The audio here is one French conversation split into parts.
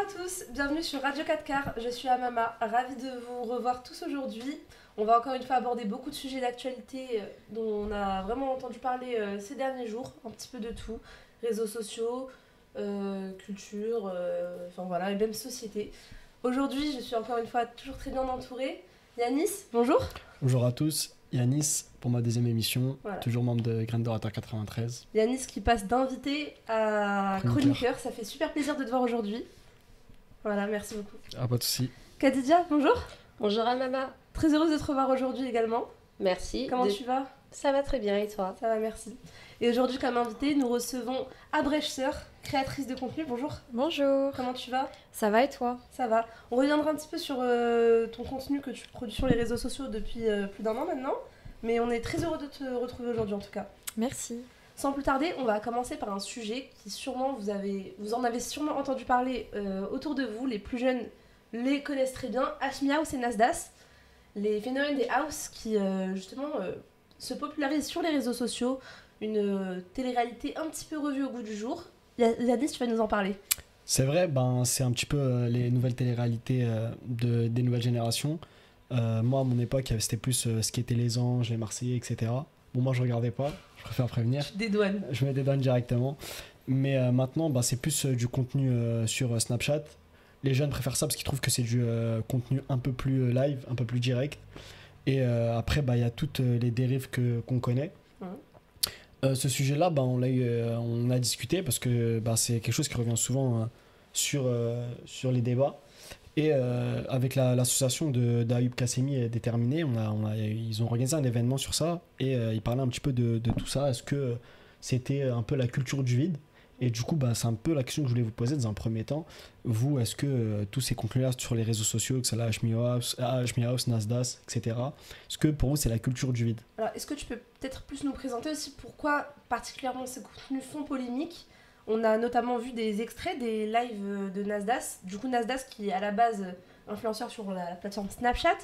à tous, bienvenue sur Radio 4 Quarts, je suis Amama, ravie de vous revoir tous aujourd'hui. On va encore une fois aborder beaucoup de sujets d'actualité dont on a vraiment entendu parler ces derniers jours, un petit peu de tout, réseaux sociaux, culture, enfin voilà, et même société. Aujourd'hui, je suis encore une fois toujours très bien entourée. Yanis, bonjour. Bonjour à tous, Yanis pour ma deuxième émission, Voilà. Toujours membre de Graines d'Orateur 93. Yanis qui passe d'invité à chroniqueur, ça fait super plaisir de te voir aujourd'hui. Voilà, merci beaucoup. Ah, pas de soucis. Khadija, bonjour. Bonjour Amama. Très heureuse de te revoir aujourd'hui également. Merci. Comment tu vas ? Ça va très bien et toi ? Ça va, merci. Et aujourd'hui, comme invité, nous recevons Abrèche Sœur, créatrice de contenu. Bonjour. Bonjour. Comment tu vas ? Ça va et toi ? Ça va. On reviendra un petit peu sur ton contenu que tu produis sur les réseaux sociaux depuis plus d'1 an maintenant. Mais on est très heureux de te retrouver aujourd'hui en tout cas. Merci. Sans plus tarder, on va commencer par un sujet qui sûrement vous en avez sûrement entendu parler autour de vous. Les plus jeunes les connaissent très bien. Ashmi House et Nasdaq, les phénomènes des house qui justement se popularisent sur les réseaux sociaux. Une télé-réalité un petit peu revue au goût du jour. Yanis, tu vas nous en parler. C'est vrai, c'est un petit peu les nouvelles télé-réalités des nouvelles générations. Moi, à mon époque, c'était plus ce qui était les Anges, les Marseillais, etc. Bon, moi, je regardais pas, je préfère prévenir. Tu dédouanes. Je me dédouane directement. Mais maintenant, c'est plus du contenu sur Snapchat. Les jeunes préfèrent ça parce qu'ils trouvent que c'est du contenu un peu plus live, un peu plus direct. Et après, il y a toutes les dérives qu'on connaît. Ce sujet-là, on a discuté parce que c'est quelque chose qui revient souvent sur les débats. Et avec l'association d'Ayoub Kassemi Déterminé, ils ont organisé un événement sur ça et ils parlaient un petit peu de tout ça. Est-ce que c'était un peu la culture du vide ? Et du coup, c'est un peu la question que je voulais vous poser dans un premier temps. Vous, est-ce que tous ces contenus-là sur les réseaux sociaux, que ça soit Ashmi House, Nasdaq, etc., est-ce que pour vous, c'est la culture du vide ? Alors, est-ce que tu peux peut-être plus nous présenter aussi pourquoi particulièrement ces contenus font polémique ? On a notamment vu des extraits des lives de Nasdaq. Du coup, Nasdaq qui est à la base influenceur sur la plateforme Snapchat,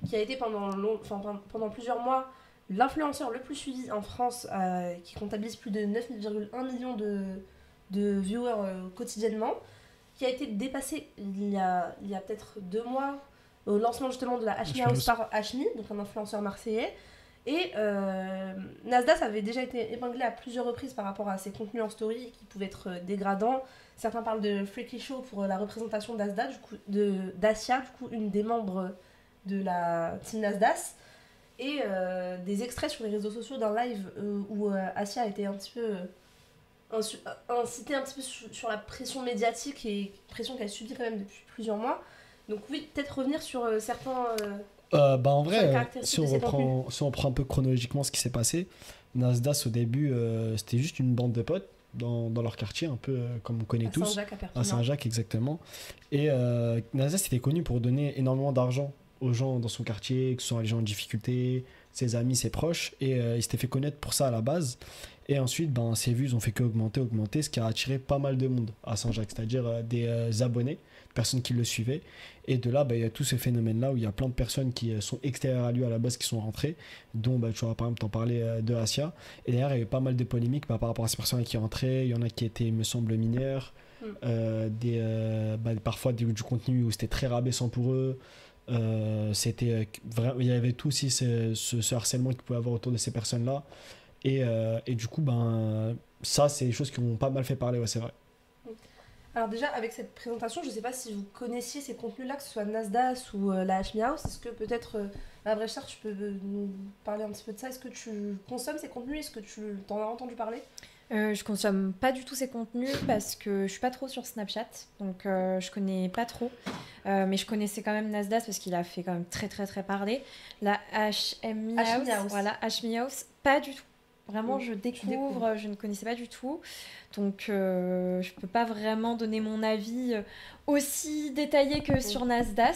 qui a été pendant plusieurs mois l'influenceur le plus suivi en France, qui comptabilise plus de 9,1 millions de viewers quotidiennement, qui a été dépassé il y a peut-être 2 mois au lancement justement de la Ashmi House par Ashmi, donc un influenceur marseillais. Et Nasdaq avait déjà été épinglé à plusieurs reprises par rapport à ses contenus en story qui pouvaient être dégradants. Certains parlent de Freaky Show pour la représentation d'Asia, une des membres de la team Nasdaq. Et des extraits sur les réseaux sociaux d'un live où Asia a été un petit peu incitée un petit peu sur la pression médiatique et pression qu'elle subit quand même depuis plusieurs mois. Donc oui, peut-être revenir sur certains... en vrai, si on prend un peu chronologiquement ce qui s'est passé, Nasdaq au début, c'était juste une bande de potes dans leur quartier, un peu comme on connaît tous. À Saint-Jacques, exactement. Et Nasdaq c'était connu pour donner énormément d'argent aux gens dans son quartier, que ce soit les gens en difficulté, ses amis, ses proches. Et il s'était fait connaître pour ça à la base. Et ensuite, ses vues ont fait qu'augmenter, ce qui a attiré pas mal de monde à Saint-Jacques, c'est-à-dire des abonnés, personnes qui le suivaient. Et de là, il y a tout ce phénomène-là où il y a plein de personnes qui sont extérieures à lui à la base qui sont rentrées, dont tu vas par exemple t'en parler de Asia. Et d'ailleurs, il y a eu pas mal de polémiques par rapport à ces personnes qui rentraient. Il y en a qui étaient, il me semble, mineurs, parfois du contenu où c'était très rabaissant pour eux. Il y avait tout aussi ce harcèlement qu'il pouvait avoir autour de ces personnes-là. Et du coup, ça, c'est des choses qui ont pas mal fait parler, ouais, c'est vrai. Alors déjà, avec cette présentation, je ne sais pas si vous connaissiez ces contenus-là, que ce soit Nasdaq ou la Ashmi House. Est-ce que peut-être, Abrèche Sœur, tu peux nous parler un petit peu de ça ? Est-ce que tu consommes ces contenus ? Est-ce que tu t'en as entendu parler ? Je consomme pas du tout ces contenus parce que je suis pas trop sur Snapchat, donc je connais pas trop. Mais je connaissais quand même Nasdaq parce qu'il a fait quand même très très très parler. La Ashmi House, voilà, Ashmi House, pas du tout. Vraiment, je découvre, je ne connaissais pas du tout. Donc, je peux pas vraiment donner mon avis aussi détaillé que sur Nasdaq.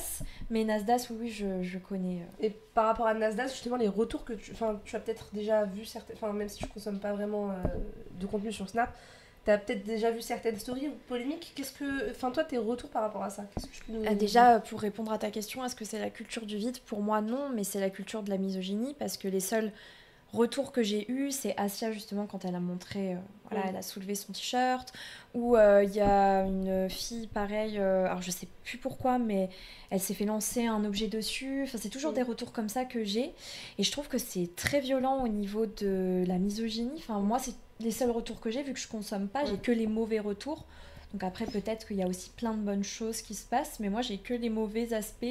Mais Nasdaq, oui, je connais. Et par rapport à Nasdaq, justement, les retours que tu as peut-être déjà vu, même si tu consommes pas vraiment de contenu sur Snap, tu as peut-être déjà vu certaines stories ou polémiques. Toi, tes retours par rapport à ça, qu'est-ce que tu peux nous Déjà, pour répondre à ta question, est-ce que c'est la culture du vide ? Pour moi, non, mais c'est la culture de la misogynie parce que les seuls retours que j'ai eus, c'est Asia justement quand elle a montré, voilà, elle a soulevé son t-shirt, ou il y a une fille pareil, alors je sais plus pourquoi, mais elle s'est fait lancer un objet dessus. Enfin, c'est toujours des retours comme ça que j'ai, et je trouve que c'est très violent au niveau de la misogynie. Enfin, moi, c'est les seuls retours que j'ai, vu que je consomme pas, j'ai que les mauvais retours. Donc après, peut-être qu'il y a aussi plein de bonnes choses qui se passent, mais moi, j'ai que les mauvais aspects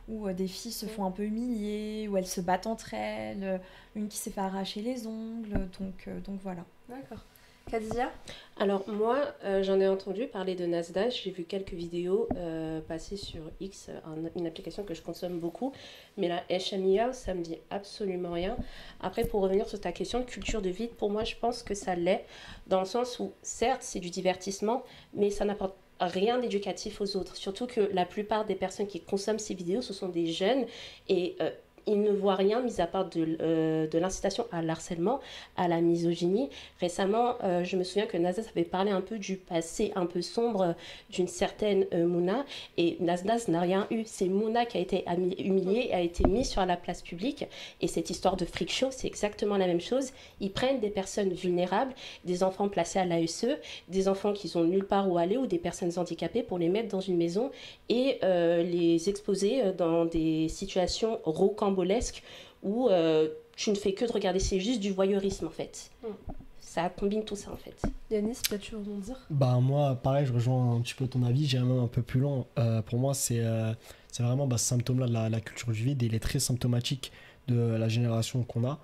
où des filles se font un peu humilier, où elles se battent entre elles, une qui s'est fait arracher les ongles, donc voilà. D'accord. Khadija? Alors moi, j'en ai entendu parler de Nasdaq, j'ai vu quelques vidéos passer sur X, une application que je consomme beaucoup, mais la HMI House, ça me dit absolument rien. Après, pour revenir sur ta question de culture de vide, pour moi, je pense que ça l'est, dans le sens où, certes, c'est du divertissement, mais ça n'apporte rien d'éducatif aux autres. Surtout que la plupart des personnes qui consomment ces vidéos, ce sont des jeunes, et ils ne voient rien, mis à part de l'incitation à l'harcèlement, à la misogynie. Récemment, je me souviens que Nasdaq avait parlé un peu du passé un peu sombre d'une certaine Mouna, et Nasdaq n'a rien eu. C'est Mouna qui a été humiliée et a été mise sur la place publique. Et cette histoire de freak show, c'est exactement la même chose. Ils prennent des personnes vulnérables, des enfants placés à l'ASE, des enfants qui sont nulle part où aller, ou des personnes handicapées, pour les mettre dans une maison et les exposer dans des situations rocambolesques où tu ne fais que de regarder, c'est juste du voyeurisme en fait. Ça combine tout ça en fait. Yanis, peut-être tu veux rebondir? Bah moi, pareil, je rejoins un petit peu ton avis, j'irai même un peu plus loin. Pour moi, c'est vraiment ce symptôme-là de la culture du vide, et il est très symptomatique de la génération qu'on a.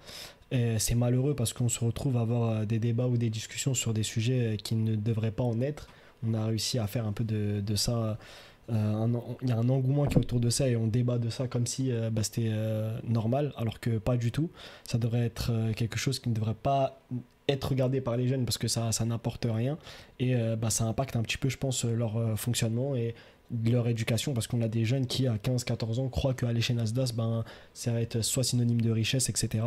Et c'est malheureux parce qu'on se retrouve à avoir des débats ou des discussions sur des sujets qui ne devraient pas en être. On a réussi à faire un peu de ça. Il y a un engouement qui est autour de ça, et on débat de ça comme si c'était normal, alors que pas du tout. Ça devrait être quelque chose qui ne devrait pas être regardé par les jeunes, parce que ça n'apporte rien, et ça impacte un petit peu, je pense, leur fonctionnement et leur éducation, parce qu'on a des jeunes qui à 15-14 ans croient qu'aller chez Nasdaq, ça va être soit synonyme de richesse, etc.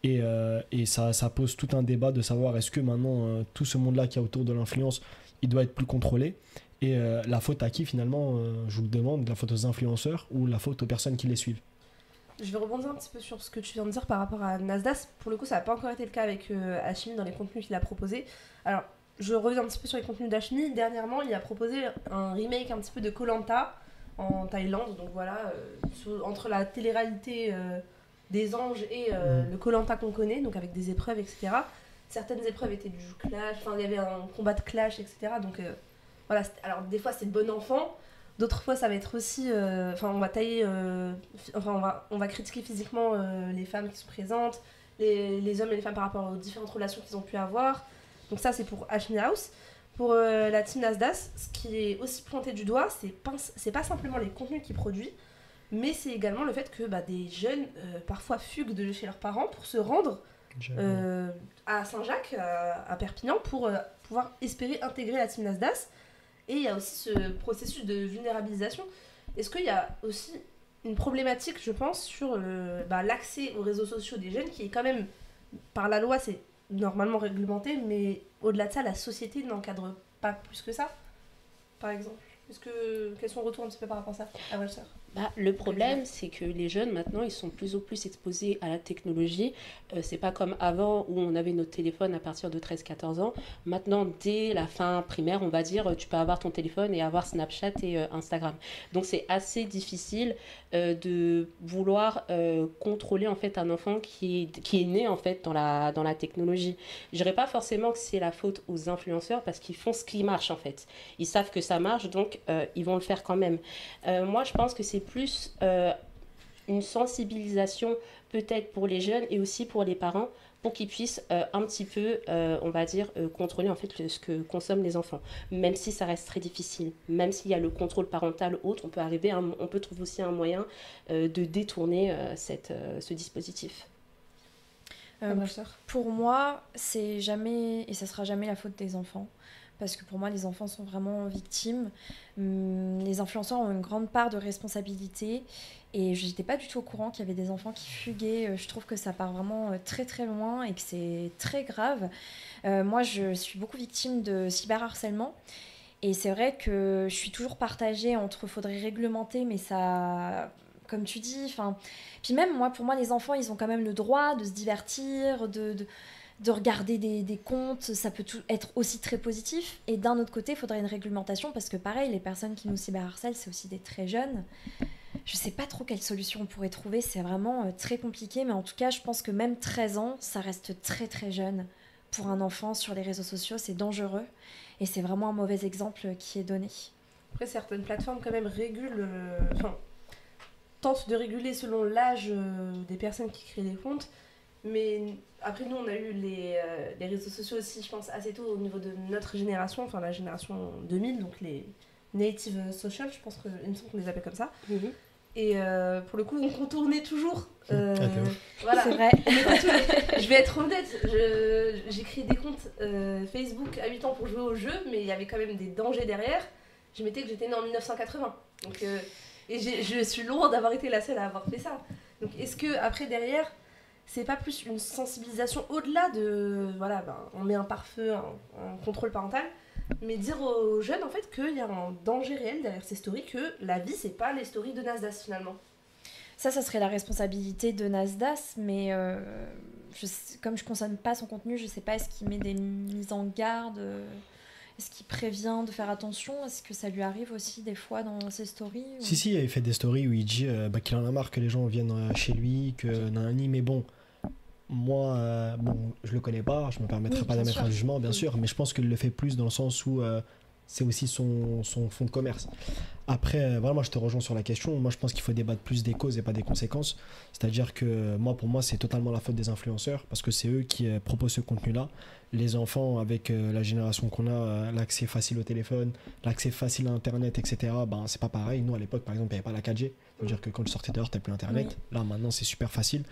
Et ça pose tout un débat de savoir, est-ce que maintenant tout ce monde là qui est autour de l'influence, il doit être plus contrôlé. Et la faute à qui finalement, je vous le demande, la faute aux influenceurs ou la faute aux personnes qui les suivent? Je vais rebondir un petit peu sur ce que tu viens de dire par rapport à Nasdaq. Pour le coup, ça n'a pas encore été le cas avec Hashmi dans les contenus qu'il a proposés. Alors, je reviens un petit peu sur les contenus d'Hashmi. Dernièrement, il a proposé un remake un petit peu de koh en Thaïlande. Donc voilà, entre la télé-réalité des anges et le koh qu'on connaît, donc avec des épreuves, etc. Certaines épreuves étaient du clash, enfin il y avait un combat de clash, etc. Donc voilà, alors des fois c'est bon enfant, d'autres fois ça va être aussi, on va tailler, on va critiquer physiquement les femmes qui sont présentes, les hommes et les femmes par rapport aux différentes relations qu'ils ont pu avoir. Donc ça c'est pour Hashmi House. Pour la team Nasdaq, ce qui est aussi pointé du doigt, c'est pas simplement les contenus qu'ils produisent, mais c'est également le fait que des jeunes parfois fuguent de chez leurs parents pour se rendre à Saint-Jacques, à Perpignan, pour pouvoir espérer intégrer la team Nasdaq. Et il y a aussi ce processus de vulnérabilisation. Est-ce qu'il y a aussi une problématique, je pense, sur l'accès aux réseaux sociaux des jeunes, qui est quand même, par la loi, c'est normalement réglementé, mais au-delà de ça, la société n'encadre pas plus que ça, par exemple. Quels sont vos retours un petit peu par rapport à ça, à votre sœur? Le problème, c'est que les jeunes, maintenant, ils sont plus ou plus exposés à la technologie. C'est pas comme avant où on avait notre téléphone à partir de 13-14 ans. Maintenant, dès la fin primaire, on va dire, tu peux avoir ton téléphone et avoir Snapchat et Instagram. Donc, c'est assez difficile de vouloir contrôler, en fait, un enfant qui est né, en fait, dans la technologie. Je dirais pas forcément que c'est la faute aux influenceurs, parce qu'ils font ce qui marche, en fait. Ils savent que ça marche, donc ils vont le faire quand même. Moi, je pense que c'est plus une sensibilisation peut-être pour les jeunes et aussi pour les parents, pour qu'ils puissent un petit peu, on va dire, contrôler en fait ce que consomment les enfants. Même si ça reste très difficile, même s'il y a le contrôle parental ou autre, on peut trouver aussi un moyen de détourner ce dispositif. Pour moi, c'est jamais, et ça sera jamais la faute des enfants. Parce que pour moi, les enfants sont vraiment victimes. Les influenceurs ont une grande part de responsabilité. Et je n'étais pas du tout au courant qu'il y avait des enfants qui fuguaient. Je trouve que ça part vraiment très très loin et que c'est très grave. Moi, je suis beaucoup victime de cyberharcèlement. Et c'est vrai que je suis toujours partagée entre faudrait réglementer, mais ça... comme tu dis. Puis même, pour moi, les enfants, ils ont quand même le droit de se divertir, de regarder des contes. Ça peut être aussi très positif. Et d'un autre côté, il faudrait une réglementation parce que pareil, les personnes qui nous cyberharcèlent, c'est aussi des très jeunes. Je sais pas trop quelle solution on pourrait trouver. C'est vraiment très compliqué. Mais en tout cas, je pense que même 13 ans, ça reste très très jeune. Pour un enfant, sur les réseaux sociaux, c'est dangereux. Et c'est vraiment un mauvais exemple qui est donné. Après, certaines plateformes quand même régulent, tentent de réguler selon l'âge des personnes qui créent des comptes. Mais après, nous, on a eu les réseaux sociaux aussi, je pense, assez tôt au niveau de notre génération, enfin la génération 2000, donc les native social, je pense il me semble qu'on les appelle comme ça. Mhm. Et pour le coup, on contournait toujours. Voilà. C'est vrai. Je vais être honnête, j'ai créé des comptes Facebook à 8 ans pour jouer au jeu, mais il y avait quand même des dangers derrière. Je mettais que j'étais née en 1980. Donc, et je suis loin d'avoir été la seule à avoir fait ça. Donc est-ce que après derrière, c'est pas plus une sensibilisation au-delà de voilà, on met un pare-feu, un contrôle parental, mais dire aux jeunes en fait qu'il y a un danger réel derrière ces stories, que la vie c'est pas les stories de Nasdaq finalement. Ça serait la responsabilité de Nasdaq, mais comme je consomme pas son contenu, je sais pas, est-ce qu'il met des mises en garde, est-ce qu'il prévient de faire attention, est-ce que ça lui arrive aussi des fois dans ses stories ou... Si, il fait des stories où il dit qu'il en a marre que les gens viennent chez lui, que nanani, mais bon, moi, je le connais pas, je me permettrai pas d'émettre un jugement, bien sûr, mais je pense qu'il le fait plus dans le sens où c'est aussi son fond de commerce. Après, voilà, moi je te rejoins sur la question. Moi je pense qu'il faut débattre plus des causes et pas des conséquences. C'est-à-dire que pour moi, c'est totalement la faute des influenceurs parce que c'est eux qui proposent ce contenu-là. Les enfants, avec la génération qu'on a, l'accès facile au téléphone, l'accès facile à Internet, etc., c'est pas pareil. Nous à l'époque, par exemple, il n'y avait pas la 4G. C'est-à-dire que quand tu sortais dehors, tu n'avais plus Internet. Oui. Là maintenant, c'est super facile.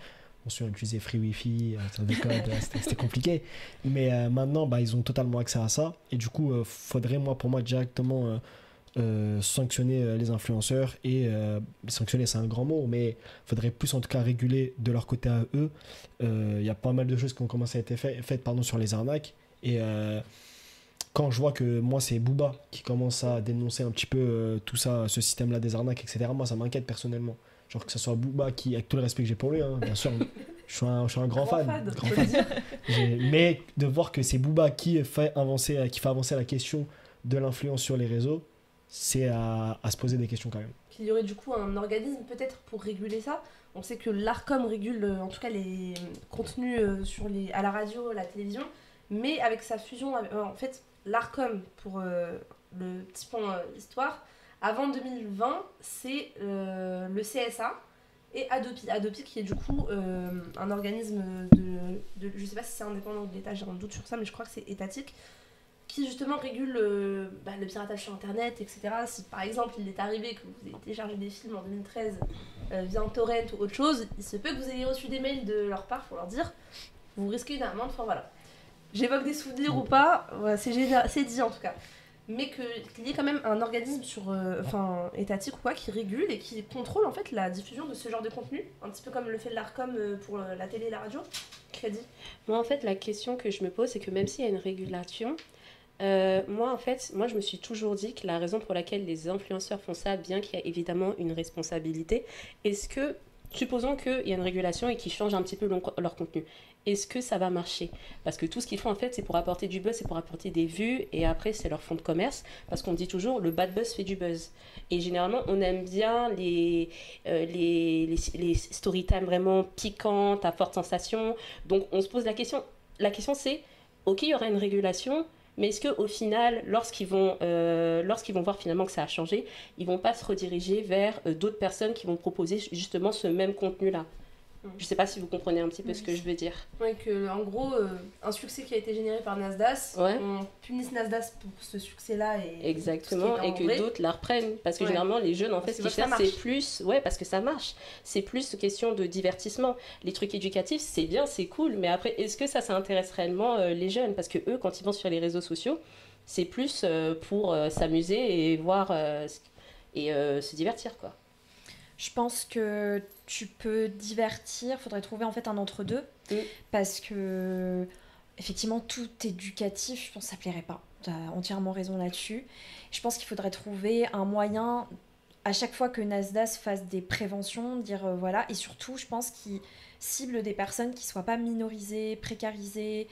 On se utilisait Free Wi-Fi, c'était compliqué. Mais maintenant, ils ont totalement accès à ça. Et du coup, faudrait, pour moi, directement sanctionner les influenceurs. Et sanctionner, c'est un grand mot, mais il faudrait plus, en tout cas, réguler de leur côté à eux. Il y a pas mal de choses qui ont commencé à être faites sur les arnaques. Et quand je vois que moi, c'est Booba qui commence à dénoncer un petit peu tout ça, ce système-là des arnaques, etc., moi, ça m'inquiète personnellement. Genre que ce soit Booba qui, avec tout le respect que j'ai pour lui, hein, bien sûr, je suis un grand fan. Mais de voir que c'est Booba qui fait avancer la question de l'influence sur les réseaux, c'est à se poser des questions quand même. Qu'il y aurait du coup un organisme peut-être pour réguler ça. On sait que l'Arcom régule en tout cas les contenus à la radio, la télévision, mais avec sa fusion, en fait, l'Arcom, pour le petit point histoire, avant 2020, c'est le CSA et Adopi. Adopi qui est du coup un organisme je sais pas si c'est indépendant de l'État, j'ai un doute sur ça, mais je crois que c'est étatique, qui justement régule le piratage sur Internet, etc. Si par exemple il est arrivé que vous ayez téléchargé des films en 2013 via un torrent ou autre chose, il se peut que vous ayez reçu des mails de leur part pour leur dire vous risquez une amende, enfin voilà. J'évoque des souvenirs ou pas, voilà, c'est dit en tout cas. Mais qu'il y ait quand même un organisme étatique ou quoi qui régule et qui contrôle en fait la diffusion de ce genre de contenu, un petit peu comme le fait l'Arcom pour la télé et la radio. Crédit. Moi en fait la question que je me pose c'est que même s'il y a une régulation, moi je me suis toujours dit que la raison pour laquelle les influenceurs font ça, bien qu'il y a évidemment une responsabilité, supposons qu'il y a une régulation et qu'ils changent un petit peu leur contenu, est-ce que ça va marcher? Parce que tout ce qu'ils font en fait c'est pour apporter du buzz, c'est pour apporter des vues et après c'est leur fond de commerce, parce qu'on dit toujours le bad buzz fait du buzz et généralement on aime bien les story time vraiment piquantes, à forte sensation, donc on se pose la question c'est ok il y aura une régulation, mais est-ce qu'au final, lorsqu'ils vont voir finalement que ça a changé, ils ne vont pas se rediriger vers d'autres personnes qui vont proposer justement ce même contenu-là? Je ne sais pas si vous comprenez un petit peu ce que je veux dire. Oui, qu'en gros, un succès qui a été généré par Nasdaq, on punisse Nasdaq pour ce succès-là. Exactement, et que d'autres la reprennent. Parce que généralement, les jeunes, en fait, ce qu'ils cherchent, c'est plus... Ouais, parce que ça marche. C'est plus question de divertissement. Les trucs éducatifs, c'est bien, c'est cool, mais après, est-ce que ça intéresse réellement les jeunes? Parce que eux, quand ils vont sur les réseaux sociaux, c'est plus pour s'amuser et voir se divertir, quoi. Je pense que tu peux divertir, faudrait trouver en fait un entre-deux, parce que effectivement tout éducatif, je pense que ça plairait pas. Tu as entièrement raison là-dessus. Je pense qu'il faudrait trouver un moyen à chaque fois que Nasdaq fasse des préventions, dire voilà, et surtout, je pense qu'il cible des personnes qui soient pas minorisées, précarisées,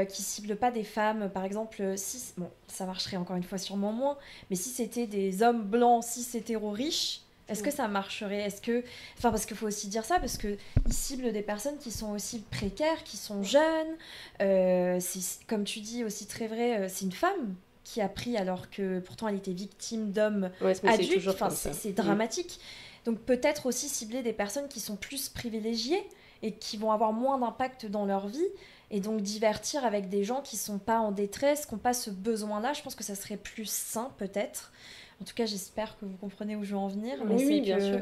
qui cible pas des femmes, par exemple, si, bon, ça marcherait encore une fois sûrement moins, mais si c'était des hommes blancs, cis hétéros riches, est-ce que ça marcherait? Est-ce que... Enfin, parce qu'il faut aussi dire ça, parce qu'ils ciblent des personnes qui sont aussi précaires, qui sont jeunes. C'est, comme tu dis, aussi très vrai, c'est une femme qui a pris alors que pourtant elle était victime d'hommes adultes. Enfin, c'est dramatique. Donc peut-être aussi cibler des personnes qui sont plus privilégiées et qui vont avoir moins d'impact dans leur vie. Et donc divertir avec des gens qui sont pas en détresse, qui n'ont pas ce besoin-là. Je pense que ça serait plus sain peut-être. En tout cas, j'espère que vous comprenez où je veux en venir. Mais oui, bien sûr.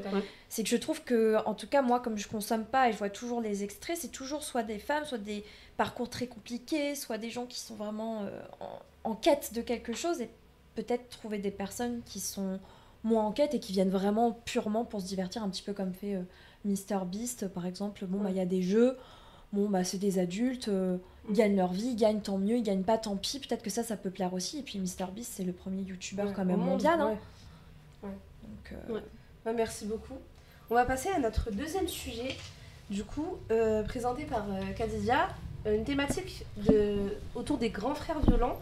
C'est que je trouve que, en tout cas, moi, comme je consomme pas et je vois toujours les extraits, c'est toujours soit des femmes, soit des parcours très compliqués, soit des gens qui sont vraiment en quête de quelque chose et peut-être trouver des personnes qui sont moins en quête et qui viennent vraiment purement pour se divertir, un petit peu comme fait MrBeast, par exemple. Bon, il y a des jeux. Bon, c'est des adultes, ils gagnent leur vie, ils gagnent tant mieux, ils gagnent pas tant pis, peut-être que ça peut plaire aussi. Et puis MrBeast, c'est le premier youtubeur quand même mondial. Hein. Donc, merci beaucoup. On va passer à notre deuxième sujet, du coup, présenté par Khadija, une thématique autour des grands frères violents.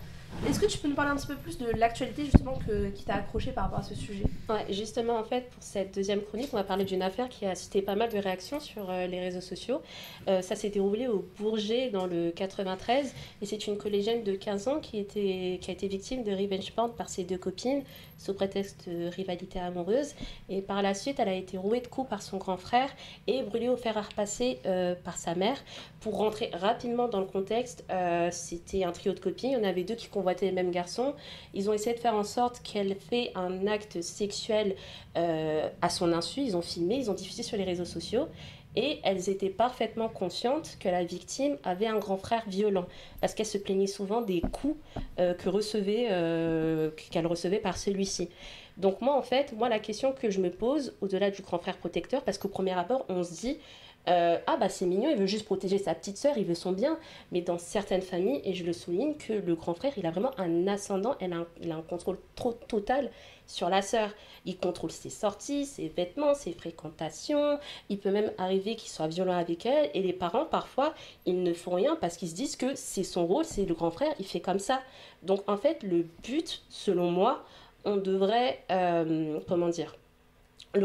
Est-ce que tu peux nous parler un petit peu plus de l'actualité justement qui t'a accroché par rapport à ce sujet? Ouais, justement, en fait, pour cette deuxième chronique, on va parler d'une affaire qui a suscité pas mal de réactions sur les réseaux sociaux. Ça s'est déroulé au Bourget dans le 93 et c'est une collégienne de 15 ans qui a été victime de revenge porn par ses deux copines sous prétexte de rivalité amoureuse. Et par la suite, elle a été rouée de coups par son grand frère et brûlée au fer à repasser par sa mère. Pour rentrer rapidement dans le contexte, c'était un trio de copines. Il y en avait deux qui convoitaient les mêmes garçons. Ils ont essayé de faire en sorte qu'elle fait un acte sexuel à son insu. Ils ont filmé, ils ont diffusé sur les réseaux sociaux. Et elles étaient parfaitement conscientes que la victime avait un grand frère violent. Parce qu'elle se plaignait souvent des coups qu'elle recevait par celui-ci. Donc moi, en fait, la question que je me pose, au-delà du grand frère protecteur, parce qu'au premier abord, on se dit... c'est mignon, il veut juste protéger sa petite sœur, il veut son bien, mais dans certaines familles, et je le souligne, que le grand frère, il a vraiment un ascendant, il a un contrôle trop total sur la sœur. Il contrôle ses sorties, ses vêtements, ses fréquentations, il peut même arriver qu'il soit violent avec elle, et les parents, parfois, ils ne font rien parce qu'ils se disent que c'est son rôle, c'est le grand frère, il fait comme ça. Donc en fait, le but, selon moi, on devrait, le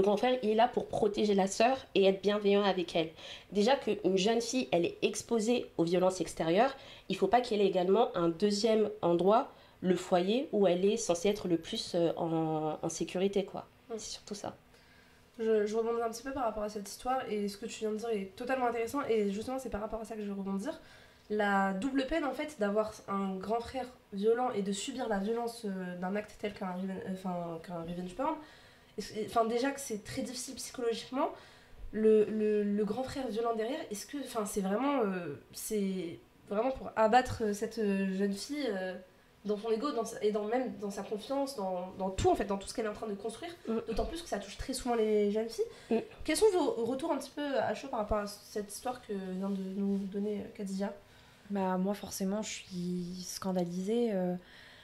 grand frère, il est là pour protéger la sœur et être bienveillant avec elle. Déjà qu'une jeune fille, elle est exposée aux violences extérieures, il ne faut pas qu'elle ait également un deuxième endroit, le foyer, où elle est censée être le plus en sécurité, quoi. C'est surtout ça. Je rebondis un petit peu par rapport à cette histoire, et ce que tu viens de dire est totalement intéressant, et justement, c'est par rapport à ça que je veux rebondir. La double peine, en fait, d'avoir un grand frère violent et de subir la violence d'un acte tel qu'un revenge porn. Enfin, déjà que c'est très difficile psychologiquement, le grand frère violent derrière, est-ce que c'est vraiment pour abattre cette jeune fille dans son ego et même dans sa confiance, dans tout en fait, dans tout ce qu'elle est en train de construire, d'autant plus que ça touche très souvent les jeunes filles. Quels sont vos retours un petit peu à chaud par rapport à cette histoire que vient de nous donner Khadija? Moi forcément je suis scandalisée,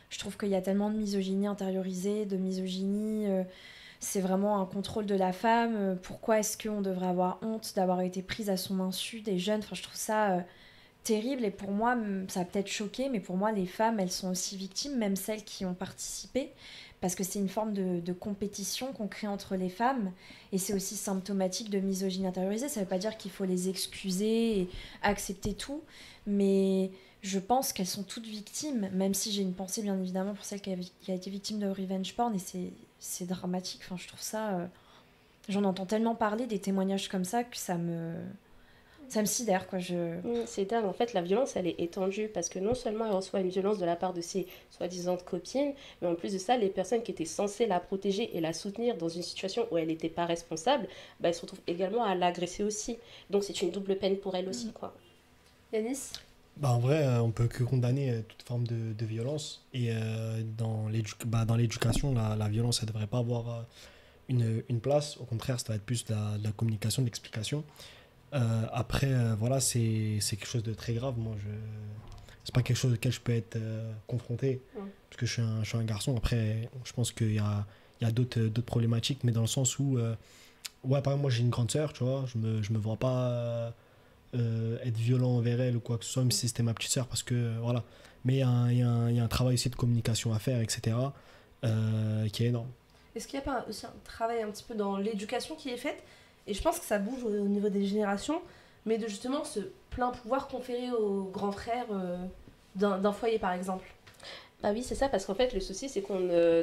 je trouve qu'il y a tellement de misogynie intériorisée, de misogynie... c'est vraiment un contrôle de la femme. Pourquoi est-ce qu'on devrait avoir honte d'avoir été prise à son insu des jeunes? Je trouve ça terrible. Et pour moi, ça a peut-être choqué, mais pour moi, les femmes, elles sont aussi victimes, même celles qui ont participé, parce que c'est une forme de compétition qu'on crée entre les femmes. Et c'est aussi symptomatique de misogynie intériorisée. Ça ne veut pas dire qu'il faut les excuser et accepter tout, mais... je pense qu'elles sont toutes victimes, même si j'ai une pensée bien évidemment pour celle qui a été victime de revenge porn, et c'est dramatique. Je trouve ça... j'en entends tellement parler, des témoignages comme ça, que ça me sidère, quoi. C'est dingue. En fait, la violence, elle est étendue, parce que non seulement elle reçoit une violence de la part de ses soi-disant copines, mais en plus de ça, les personnes qui étaient censées la protéger et la soutenir dans une situation où elle n'était pas responsable, elles se retrouvent également à l'agresser aussi. Donc c'est une double peine pour elle aussi, quoi. Yanis ? En vrai, on peut que condamner toute forme de violence. Et dans l'éducation, la violence, elle ne devrait pas avoir une place. Au contraire, ça va être plus de la communication, de l'explication. Après, c'est quelque chose de très grave. Moi, c'est pas quelque chose auquel je peux être confronté. Parce que je suis un garçon. Après, je pense qu'il y a il y a d'autres problématiques, mais dans le sens où, ouais, par exemple, moi j'ai une grande sœur, tu vois, je me vois pas être violent envers elle ou quoi que ce soit, même si c'était ma petite sœur, parce que, voilà. Mais il y a un travail aussi de communication à faire, etc., qui est énorme. Est-ce qu'il n'y a pas aussi un travail un petit peu dans l'éducation qui est faite? Et je pense que ça bouge au niveau des générations, mais de justement ce plein pouvoir conféré aux grands frères d'un foyer, par exemple. Bah oui, c'est ça, parce qu'en fait, le souci, c'est qu'on,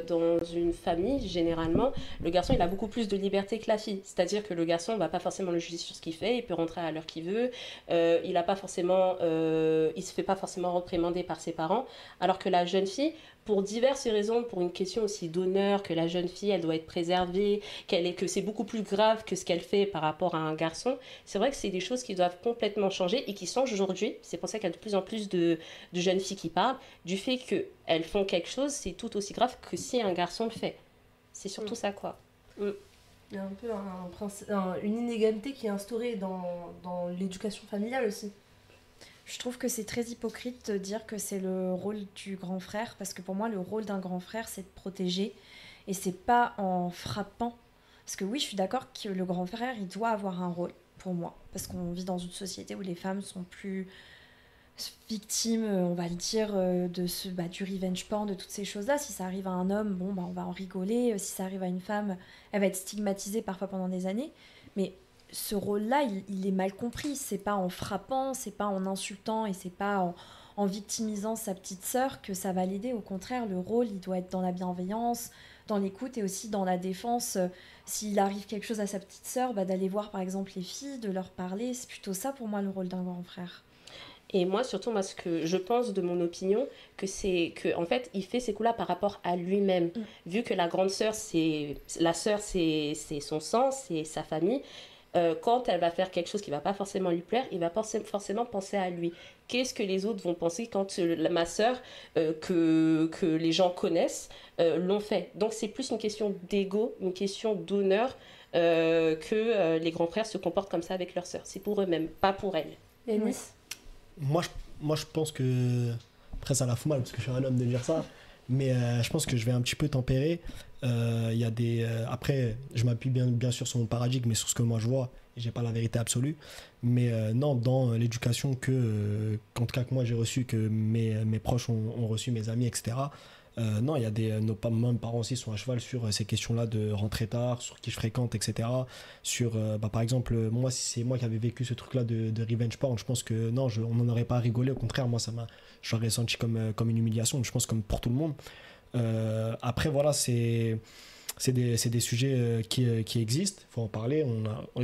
dans une famille, généralement, le garçon, il a beaucoup plus de liberté que la fille. C'est-à-dire que le garçon, on va pas forcément le juger sur ce qu'il fait, il peut rentrer à l'heure qu'il veut, il a pas forcément, il se fait pas forcément réprimander par ses parents, alors que la jeune fille, pour diverses raisons, pour une question aussi d'honneur, que la jeune fille, elle doit être préservée, que c'est beaucoup plus grave que ce qu'elle fait par rapport à un garçon, c'est vrai que c'est des choses qui doivent complètement changer et qui changent aujourd'hui. C'est pour ça qu'il y a de plus en plus de jeunes filles qui parlent du fait qu'elles font quelque chose, c'est tout aussi grave que si un garçon le fait. C'est surtout ça, quoi. Il y a un peu une inégalité qui est instaurée dans l'éducation familiale aussi. Je trouve que c'est très hypocrite de dire que c'est le rôle du grand frère, parce que pour moi, le rôle d'un grand frère, c'est de protéger, et c'est pas en frappant. Parce que oui, je suis d'accord que le grand frère, il doit avoir un rôle, pour moi, parce qu'on vit dans une société où les femmes sont plus victimes, on va le dire, du revenge porn, de toutes ces choses-là. Si ça arrive à un homme, bon, bah, on va en rigoler. Si ça arrive à une femme, elle va être stigmatisée parfois pendant des années. Mais ce rôle-là, il est mal compris. C'est pas en frappant, c'est pas en insultant et c'est pas en victimisant sa petite sœur que ça va l'aider. Au contraire, le rôle, il doit être dans la bienveillance, dans l'écoute et aussi dans la défense. S'il arrive quelque chose à sa petite sœur, bah, d'aller voir par exemple les filles, de leur parler. C'est plutôt ça pour moi le rôle d'un grand frère. Et moi, surtout, ce que je pense de mon opinion, que c'est que en fait, il fait ces coups-là par rapport à lui-même. Vu que la grande sœur, la sœur, c'est son sang, c'est sa famille. Quand elle va faire quelque chose qui va pas forcément lui plaire, il va forcément penser à lui. Qu'est-ce que les autres vont penser quand ma sœur, que les gens connaissent, l'ont fait. Donc c'est plus une question d'ego, une question d'honneur, que les grands frères se comportent comme ça avec leur sœur. C'est pour eux-mêmes, pas pour elle. Yanis? Moi, je pense que... Après, ça la fout mal, parce que je suis un homme de dire ça. Mais je pense que je vais un petit peu tempérer. Y a des, après, je m'appuie bien sûr sur mon paradigme, mais sur ce que moi je vois. Et j'ai pas la vérité absolue. Mais non, dans l'éducation qu'en tout cas que moi j'ai reçue, que mes proches ont reçu, mes amis, etc. Non, il y a nos parents aussi sont à cheval sur ces questions-là de rentrer tard, sur qui je fréquente, etc. Sur, par exemple, moi, si c'est moi qui avais vécu ce truc-là de revenge porn, je pense que non, on n'en aurait pas rigolé. Au contraire, moi, je l'aurais senti comme une humiliation, je pense, comme pour tout le monde. Après, voilà, c'est des sujets qui existent, il faut en parler,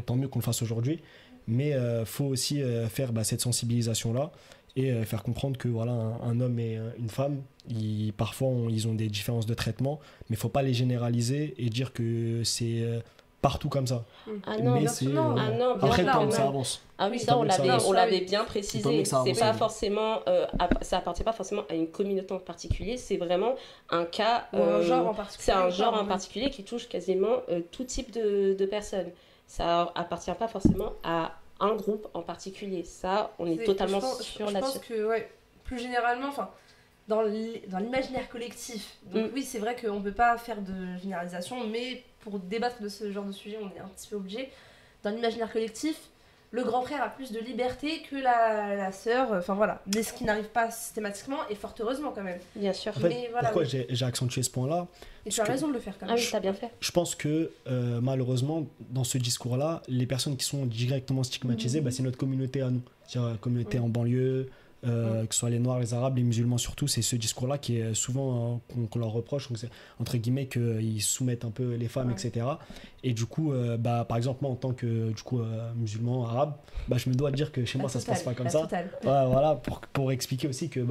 tant mieux qu'on le fasse aujourd'hui, mais il faut aussi faire cette sensibilisation-là et faire comprendre que voilà, un homme et une femme, parfois ils ont des différences de traitement, mais il ne faut pas les généraliser et dire que c'est partout comme ça. Ah non, mais non, après bien le temps sûr, ça avance. Ah oui, ça on l'avait bien précisé. Ça C'est pas forcément, ça appartient pas forcément à une communauté en particulier. C'est vraiment un cas. Un genre en particulier. C'est un genre en particulier qui touche quasiment tout type de personnes. Ça appartient pas forcément à un groupe en particulier. Ça, on est totalement sûr là-dessus. Je pense que ouais, plus généralement, enfin, dans l'imaginaire collectif. Donc oui, c'est vrai qu'on peut pas faire de généralisation, mais pour débattre de ce genre de sujet, on est un petit peu obligé. Dans l'imaginaire collectif, le grand frère a plus de liberté que la sœur, enfin voilà, mais ce qui n'arrive pas systématiquement et fort heureusement quand même. Bien sûr. En fait, mais voilà, pourquoi j'ai accentué ce point-là? Et tu as raison de le faire quand même. Ah oui, t'as bien fait. Je pense que malheureusement, dans ce discours-là, les personnes qui sont directement stigmatisées, c'est notre communauté à nous. C'est-à-dire la communauté en banlieue, que ce soit les Noirs, les Arabes, les musulmans surtout, c'est ce discours-là qui est souvent qu'on leur reproche, entre guillemets, qu'ils soumettent un peu les femmes, etc. Et du coup, par exemple, moi en tant que musulman arabe, je me dois dire que chez moi ça se passe pas comme ça. Ouais, voilà, pour expliquer aussi que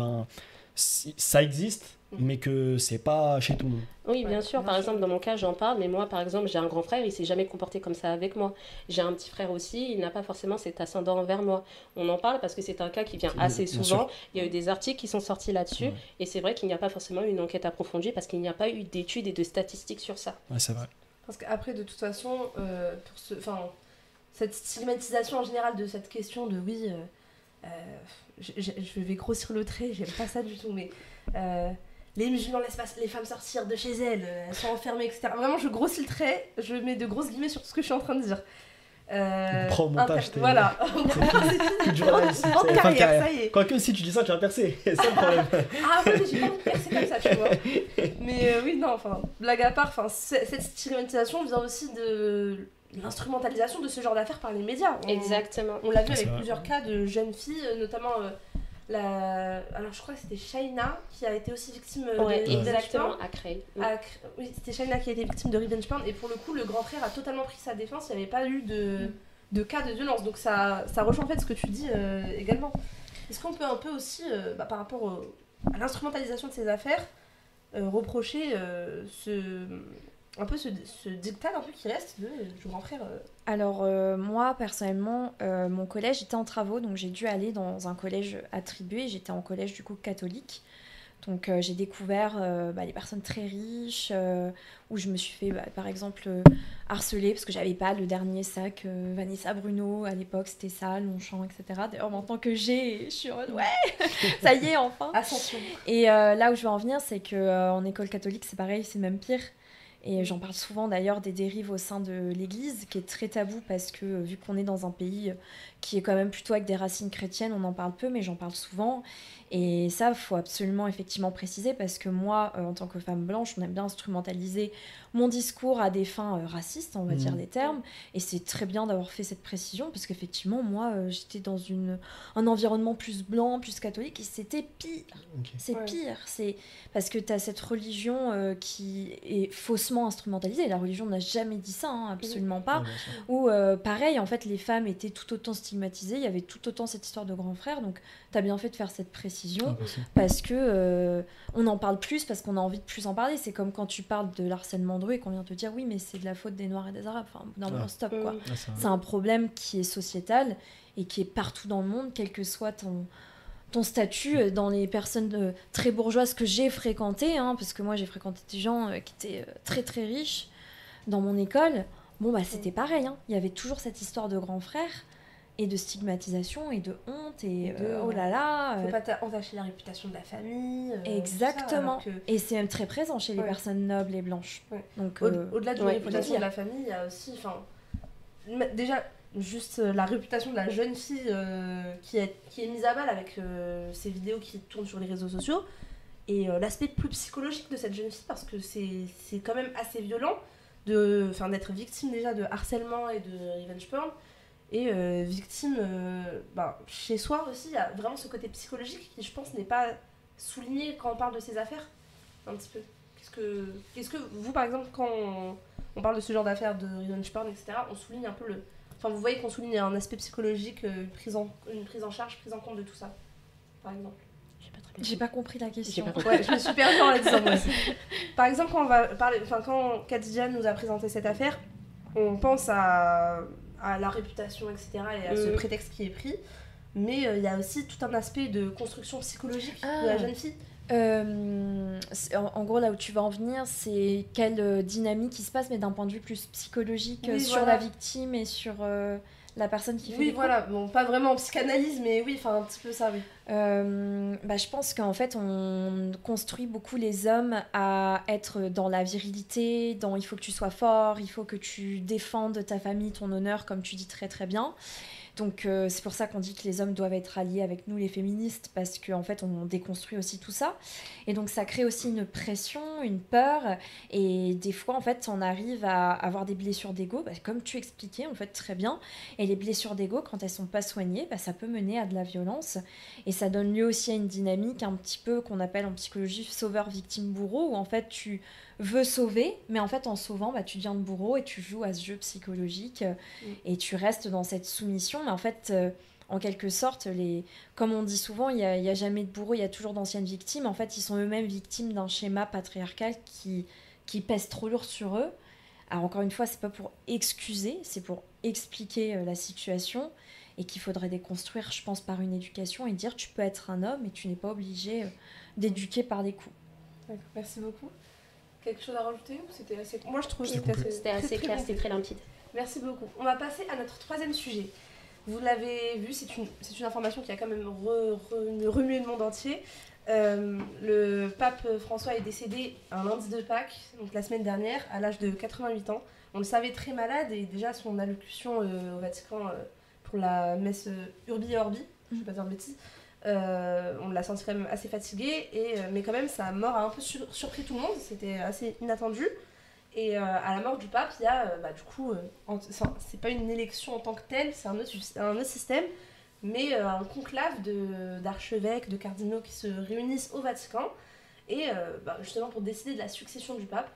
ça existe, mais que c'est pas chez tout le monde. Oui, bien sûr. Par exemple, dans mon cas, j'en parle, mais moi, par exemple, j'ai un grand frère, il s'est jamais comporté comme ça avec moi. J'ai un petit frère aussi, il n'a pas forcément cet ascendant envers moi. On en parle parce que c'est un cas qui vient assez souvent. Il y a eu des articles qui sont sortis là-dessus, et c'est vrai qu'il n'y a pas forcément eu une enquête approfondie parce qu'il n'y a pas eu d'études et de statistiques sur ça. Ouais, c'est vrai. Parce qu'après, de toute façon, cette stigmatisation en général de cette question de je vais grossir le trait, j'aime pas ça du tout, mais les musulmans laissent pas les femmes sortir de chez elles, elles sont enfermées, etc. Vraiment, je grossis le trait, je mets de grosses guillemets sur ce que je suis en train de dire. Prends au montage, voilà. C'est du journaliste. En carrière, ça y est. Quoique, si tu dis ça, tu vas percer. C'est ça le problème. Ah ouais, mais j'ai pas envie de percer comme ça, tu vois. Mais oui, non, enfin, blague à part, cette stigmatisation vient aussi de l'instrumentalisation de ce genre d'affaires par les médias. Exactement. On l'a vu C'est avec vrai. plusieurs cas de jeunes filles, notamment alors je crois que c'était Shaina qui a été aussi victime Ouais, de exactement, revenge à Creil. porn. Oui, c'était Shaina qui a été victime de revenge porn et pour le coup le grand frère a totalement pris sa défense, il n'y avait pas eu de cas de violence, donc ça rejoint en fait ce que tu dis également. Est-ce qu'on peut un peu aussi, par rapport à l'instrumentalisation de ces affaires, reprocher un peu ce dictat un peu qui reste du grand frère Alors moi personnellement, mon collège était en travaux, donc j'ai dû aller dans un collège attribué. J'étais en collège du coup catholique, donc j'ai découvert les personnes très riches, où je me suis fait par exemple harceler parce que j'avais pas le dernier sac Vanessa Bruno à l'époque, c'était ça, Longchamp, etc. D'ailleurs maintenant que je suis en mode ouais, ça y est enfin. Ascension. Et là où je veux en venir, c'est que en école catholique c'est pareil, c'est même pire. Et j'en parle souvent d'ailleurs des dérives au sein de l'Église, qui est très tabou parce que vu qu'on est dans un pays qui est quand même plutôt avec des racines chrétiennes, on en parle peu, mais j'en parle souvent. Et ça, il faut absolument effectivement préciser parce que moi, en tant que femme blanche, on aime bien instrumentaliser mon discours à des fins racistes, on va dire les termes. Et c'est très bien d'avoir fait cette précision parce qu'effectivement, moi, j'étais dans un environnement plus blanc, plus catholique, et c'était pire. Okay. C'est Ouais. pire. C'est parce que tu as cette religion qui est faussement instrumentalisée. La religion n'a jamais dit ça, hein, absolument pas. Ouais, bien sûr. Ou pareil, en fait, les femmes étaient tout autant stigmatisées. Il y avait tout autant cette histoire de grand frère. Donc, tu as bien fait de faire cette précision Ah, merci. parce que on en parle plus, parce qu'on a envie de plus en parler. C'est comme quand tu parles de l'harcèlement de rue et qu'on vient te dire oui, mais c'est de la faute des Noirs et des Arabes. Enfin, non, Ah. stop quoi. Ah, c'est C'est un problème qui est sociétal et qui est partout dans le monde, quel que soit ton statut. Dans les personnes très bourgeoises que j'ai fréquentées, hein, parce que moi j'ai fréquenté des gens qui étaient très très riches dans mon école, bon bah c'était pareil, hein. Il y avait toujours cette histoire de grand frère et de stigmatisation et de honte et oh là là. Faut pas entacher la réputation de la famille. Exactement. Tout ça, alors Et c'est même très présent chez les Ouais. personnes nobles et blanches. Ouais. Donc Au-delà de la ouais, réputation faut de la famille, il y a aussi, déjà, juste la réputation de la jeune fille qui est mise à mal avec ces vidéos qui tournent sur les réseaux sociaux et l'aspect plus psychologique de cette jeune fille parce que c'est quand même assez violent d'être victime déjà de harcèlement et de revenge porn et victime chez soi aussi. Il y a vraiment ce côté psychologique qui, je pense, n'est pas souligné quand on parle de ces affaires un petit peu. Qu'est-ce que vous, par exemple, quand on parle de ce genre d'affaires de revenge porn, etc., on souligne un peu vous voyez qu'on souligne un aspect psychologique, une prise en charge, prise en compte de tout ça, par exemple. j'ai pas compris la question. J'ai pas compris. Ouais, je me suis perdue en la disant moi aussi. Par exemple, quand Khadija nous a présenté cette affaire, on pense à la réputation, etc., et à ce prétexte qui est pris, mais il y a aussi tout un aspect de construction psychologique de la jeune fille. En gros, là où tu vas en venir, c'est quelle dynamique qui se passe, mais d'un point de vue plus psychologique Oui, sur voilà. la victime et sur la personne qui fait Oui, les coups. voilà, bon, pas vraiment en psychanalyse, mais oui, un petit peu ça, oui. Je pense qu'en fait, on construit beaucoup les hommes à être dans la virilité, dans il faut que tu sois fort, il faut que tu défendes ta famille, ton honneur, comme tu dis très très bien. Donc c'est pour ça qu'on dit que les hommes doivent être alliés avec nous les féministes parce qu'en fait on déconstruit aussi tout ça et donc ça crée aussi une pression, une peur et des fois en fait on arrive à avoir des blessures d'ego comme tu expliquais en fait très bien et les blessures d'ego quand elles sont pas soignées ça peut mener à de la violence et ça donne lieu aussi à une dynamique un petit peu qu'on appelle en psychologie sauveur victime bourreau où en fait tu veux sauver, mais en fait en sauvant tu deviens le bourreau et tu joues à ce jeu psychologique et tu restes dans cette soumission mais en fait en quelque sorte comme on dit souvent il y a jamais de bourreau, il y a toujours d'anciennes victimes. En fait ils sont eux-mêmes victimes d'un schéma patriarcal qui pèse trop lourd sur eux. Alors encore une fois c'est pas pour excuser, c'est pour expliquer la situation et qu'il faudrait déconstruire je pense par une éducation et dire tu peux être un homme et tu n'es pas obligé d'éduquer par des coups. D'accord, merci beaucoup. Quelque chose à rajouter ou c'était assez... Moi je trouve que C'était assez clair, c'était très limpide. Merci beaucoup. On va passer à notre troisième sujet. Vous l'avez vu, c'est une information qui a quand même remué le monde entier. Le pape François est décédé un lundi de Pâques, donc la semaine dernière, à l'âge de 88 ans. On le savait très malade et déjà son allocution au Vatican pour la messe Urbi et Orbi, je ne vais pas dire de bêtises, on l'a senti quand même assez fatigué, mais quand même sa mort a un peu surpris tout le monde, c'était assez inattendu. Et à la mort du pape, il y a du coup, c'est pas une élection en tant que telle, c'est un autre système, mais un conclave d'archevêques, de cardinaux qui se réunissent au Vatican, et justement pour décider de la succession du pape.